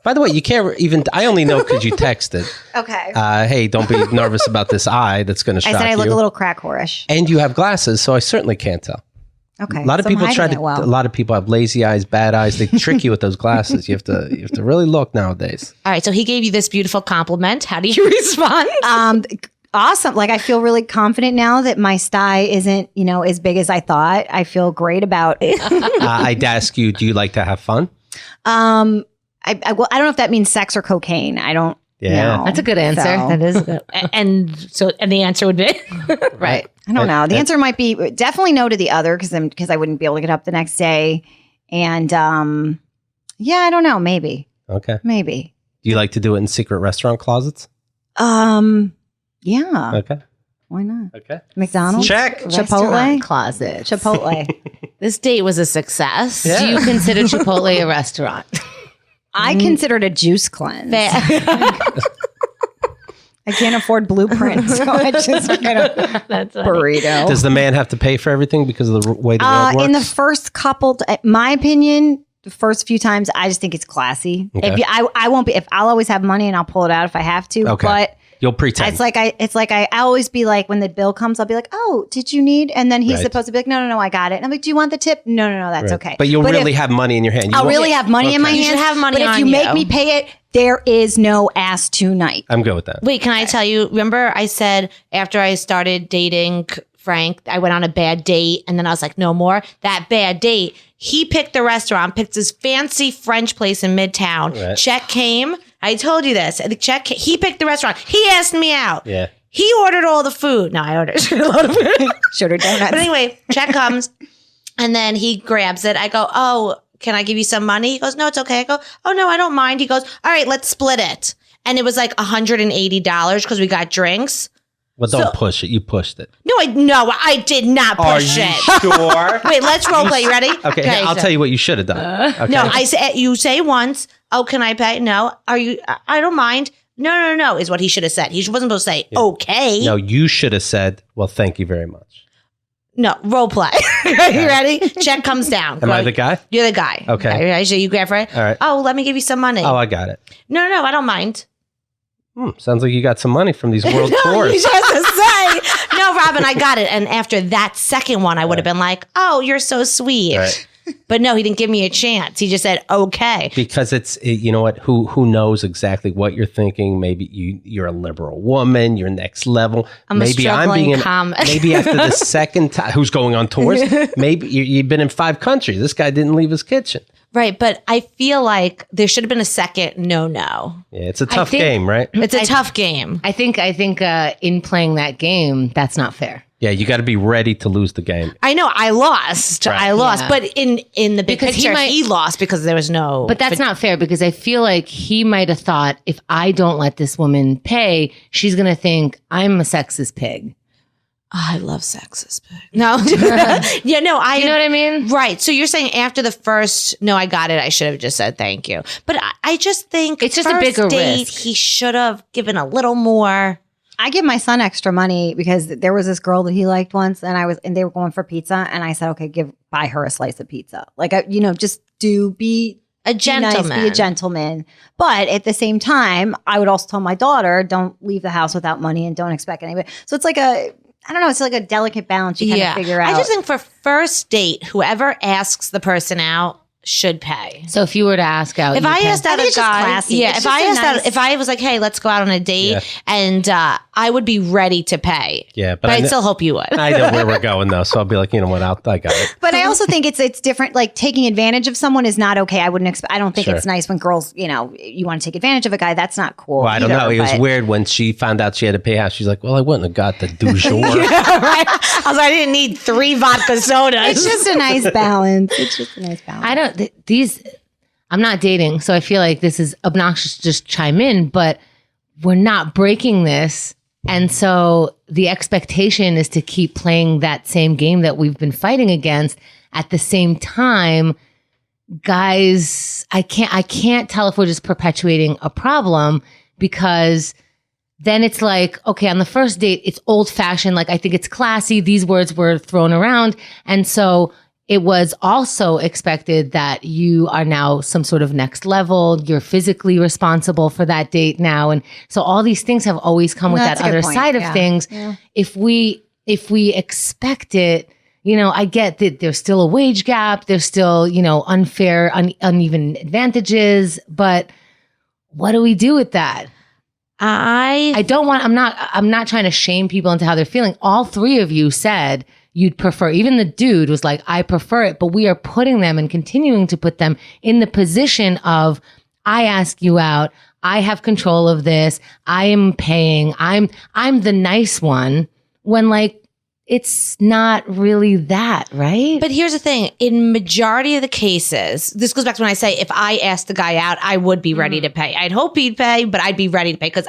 By the way, you can't even, I only know because you texted. Okay. Hey, don't be nervous about this eye that's going to shock you. I said I look a little crack whorish. And you have glasses, so I certainly can't tell. Okay. A lot of so I'm people hiding it well. A lot of people have lazy eyes, bad eyes. They trick you with those glasses. You have to really look nowadays. All right. So he gave you this beautiful compliment. How do you respond? Awesome. Like I feel really confident now that my sty isn't, as big as I thought. I feel great about it. I'd ask you, do you like to have fun? Well, I don't know if that means sex or cocaine. I don't know. That's a good answer. So, That is good. And the answer would be Right. I don't know. The answer might be definitely no to the other because I wouldn't be able to get up the next day. And I don't know. Maybe. Okay. Maybe. Do you like to do it in secret restaurant closets? Yeah. Okay. Why not? Okay. McDonald's? Check. Chipotle? Closet. Chipotle. this date was a success. Do you consider Chipotle a restaurant? I consider it a juice cleanse. I can't afford Blueprint, so I just get a burrito. Does the man have to pay for everything because of the way the world works? In the first couple, my opinion, the first few times, I just think it's classy. Okay. I won't be. If I'll always have money and I'll pull it out if I have to. Okay. But you'll pretend. it's like I always be like, when the bill comes, I'll be like, oh, did you need? And then he's Right. supposed to be like, no, I got it. And I'm like, do you want the tip? No, that's Right. okay. But you'll really if, have money in your hand. I'll really have money in my You hand. should have money But if on you make you. me pay it, there is no ass tonight. I'm good with that. Wait, can I tell you? Remember, I said after I started dating Frank, I went on a bad date, and then I was like, no more. That bad date, he picked the restaurant, picked this fancy French place in Midtown. Right. Check came. I told you this. The check. He picked the restaurant. He asked me out. Yeah. He ordered all the food. No, I ordered a lot of food. Sugar donuts. But anyway, check comes, and then he grabs it. I go, oh, can I give you some money? He goes, no, it's okay. I go, oh, no, I don't mind. He goes, all right, let's split it. And it was like $180 because we got drinks. Well, don't push it. You pushed it. No, I did not push Are you it. sure? Wait, let's role play. You ready? Okay, I'll tell you what you should have done. Okay. No, you say once, oh, can I pay? No. Are you, I don't mind. No, is what he should have said. He wasn't supposed to say, okay. No, you should have said, well, thank you very much. No, role play. Are you ready? Check comes down. Am I the guy? You're the guy. Okay. Right, so you grab for it. All right. Oh, let me give you some money. Oh, I got it. No, I don't mind. Sounds like you got some money from these world No, tours. you just have to say, no, Robyn, I got it. And after that second one, I would have been like, oh, you're so sweet. Right. But no, he didn't give me a chance. He just said, okay. Because you know what? Who knows exactly what you're thinking? Maybe you're a liberal woman. You're next level. Maybe I'm being maybe after the second time, who's going on tours? Maybe you've been in 5 countries. This guy didn't leave his kitchen. Right. But I feel like there should have been a second no. Yeah, it's a tough game, right? It's a tough game. I think in playing that game, that's not fair. Yeah, you got to be ready to lose the game. I know I lost. Right. I lost. Yeah. But in the big Because picture, he lost because there was no. But that's not fair because I feel like he might have thought if I don't let this woman pay, she's going to think I'm a sexist pig. I love sexist pig. No. Yeah, no. You know what I mean? Right. So you're saying after the first, no, I got it. I should have just said thank you. But I just think It's just a bigger date, risk. he should have given a little more. I give my son extra money because there was this girl that he liked once, and they were going for pizza, and I said, okay, buy her a slice of pizza. Like, just be A gentleman. Be a gentleman. But at the same time, I would also tell my daughter, don't leave the house without money and don't expect anybody. So it's like I don't know, it's like a delicate balance you kind of figure out. I just think for first date, whoever asks the person out should pay. So if you were to ask out, If I asked out a it's just guy, classy. yeah. It's If just I a asked out, nice- if I was like, "Hey, let's go out on a date," and I would be ready to pay. Yeah, but I'd still hope you would. I know where we're going though, so I'll be like, you know what, I got it. But I also think it's different. Like taking advantage of someone is not okay. I don't think it's nice when girls, you want to take advantage of a guy. That's not cool. Well, I don't know. It was weird when she found out she had to pay half. She's like, well, I wouldn't have got the du jour. Right? I was like, I didn't need 3 vodka sodas. It's just a nice balance. I'm not dating, so I feel like this is obnoxious to just chime in, but we're not breaking this. And so the expectation is to keep playing that same game that we've been fighting against. At the same time, guys, I can't tell if we're just perpetuating a problem, because then it's like, okay, on the first date, it's old fashioned. Like, I think it's classy. These words were thrown around. And so it was also expected that you are now some sort of next level. You're physically responsible for that date now. And so all these things have always come with that other side of things. Yeah. If we expect it, I get that there's still a wage gap. There's still, unfair, uneven advantages. But what do we do with that? I'm not trying to shame people into how they're feeling. All three of you said you'd prefer, even the dude was like, I prefer it, but we are putting them and continuing to put them in the position of, I ask you out. I have control of this. I am paying. I'm the nice one, when like, it's not really that, right? But here's the thing. In majority of the cases, this goes back to when I say, if I asked the guy out, I would be ready to pay. I'd hope he'd pay, but I'd be ready to pay. Because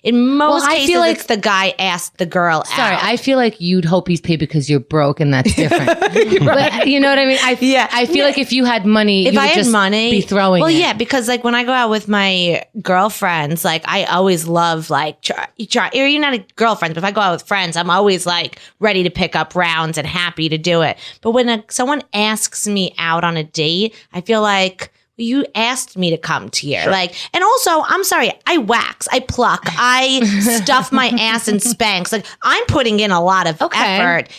in most cases, feel like it's the guy asked the girl out. Sorry, I feel like you'd hope he's paid because you're broke, and that's different. But you know what I mean? I feel like if you had money, if you I would had just money, be throwing well, it. yeah, because like when I go out with my girlfriends, like I always love like, or you're not a girlfriend, but if I go out with friends, I'm always like ready to pick up rounds and happy to do it. But when someone asks me out on a date, I feel like, well, you asked me to come to you. Sure. Like, and also, I'm sorry, I wax, I pluck, I stuff my ass in Spanx. Like, I'm putting in a lot of effort.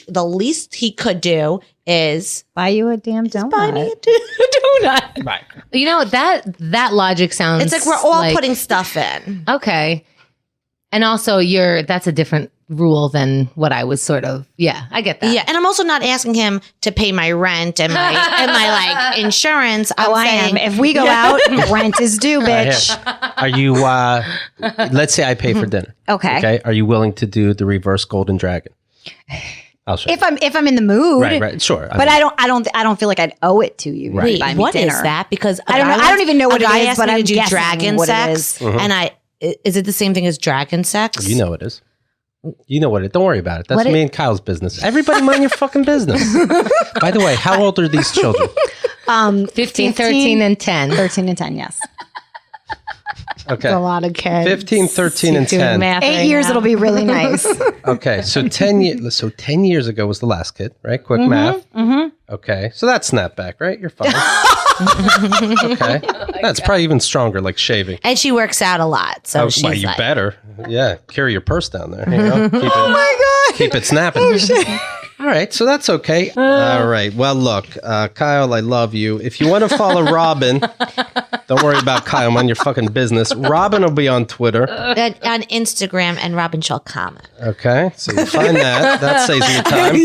The least he could do is buy you a damn donut. Buy me a donut. Right. That logic sounds. It's like we're all putting stuff in. Okay. And also that's a different rule than what I was sort of, I get that. Yeah, and I'm also not asking him to pay my rent and my like insurance. I am. If we go out, rent is due, bitch. Are you, let's say I pay for dinner. Okay. Are you willing to do the reverse golden dragon? I'll show you. If I'm in the mood. Right, sure. But I don't feel like I'd owe it to you. Right. Wait, what is that? Because I don't even know what it is, but I'm do guessing dragon what sex, it is. and is it the same thing as dragon sex? You know it is. You know what it. Don't worry about it. That's me and Kyle's business. Everybody mind your fucking business. By the way, how old are these children? 15, 13, and 10. 13 and 10, yes. Okay. That's a lot of kids. 15, 13, and 10. 8 years, it'll be really nice. Okay, so 10 years. So 10 years ago was the last kid, right? Quick math. Mm-hmm. Okay, so that's snapback, right? You're fine. Okay, that's probably even stronger, like shaving. And she works out a lot, so she's well, you like, better, carry your purse down there. You know? Keep it, my god, keep it snapping. Oh, shit. All right, so that's okay. All right, well, look, Kyle, I love you. If you want to follow Robyn, don't worry about Kyle. I'm on your fucking business. Robyn will be on Twitter, on Instagram, and Robyn Schall comment. Okay, so you find that. That saves you time.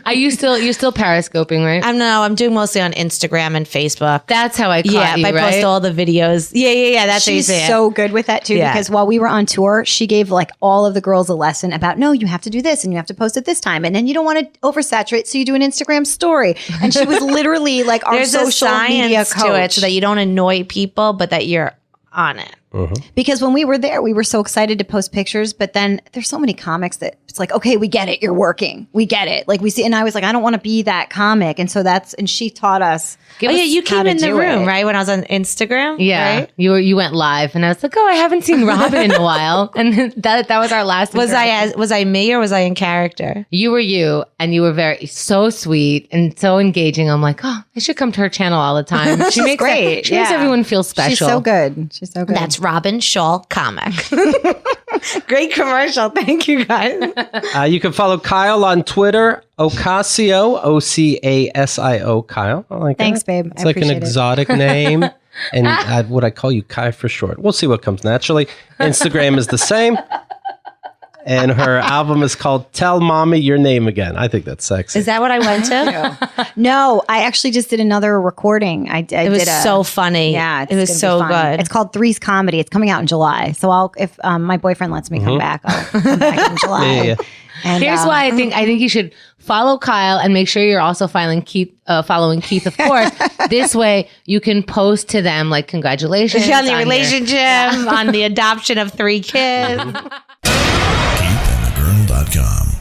Are you still periscoping, right? I'm doing mostly on Instagram and Facebook. That's how I caught you, I right? post all the videos. Yeah. That's She's how you say so good with that too, because while we were on tour, she gave like all of the girls a lesson about, no, you have to do this and you have to post it this time. And then you don't want to oversaturate, so you do an Instagram story. And she was literally like our There's social a media science coach. to it so that you don't annoy people, but that you're on it. Because when we were there, we were so excited to post pictures, but then there's so many comics that it's like, okay, we get it. You're working. We get it. Like we see, and I was like, I don't want to be that comic. And so and she taught us. You came in the room, right? When I was on Instagram. Yeah. Right? You went live and I was like, oh, I haven't seen Robyn in a while. And that was our last. Was I me or was I in character? You were you, and you were so sweet and so engaging. I'm like, oh, I should come to her channel all the time. She makes great. She makes everyone feel special. She's so good. She's so good. That's Robyn Schall comic. Great commercial. Thank you, guys. You can follow Kyle on Twitter, Ocasio, Ocasio, Kyle. I like Thanks, that. babe. It's like an exotic name. And would I call you Kai for short? We'll see what comes naturally. Instagram is the same. And her album is called Tell Mommy Your Name Again. I think that's sexy. Is that what I went to? No, I actually just did another recording. It was so funny. Yeah, it was so good. It's called Three's Comedy. It's coming out in July. So if my boyfriend lets me come back, I'll come back in July. Yeah. And, here's why I think you should follow Kyle and make sure you're also following Keith, of course. This way you can post to them like congratulations on the relationship, on the adoption of 3 kids. KeithAndTheGirl.com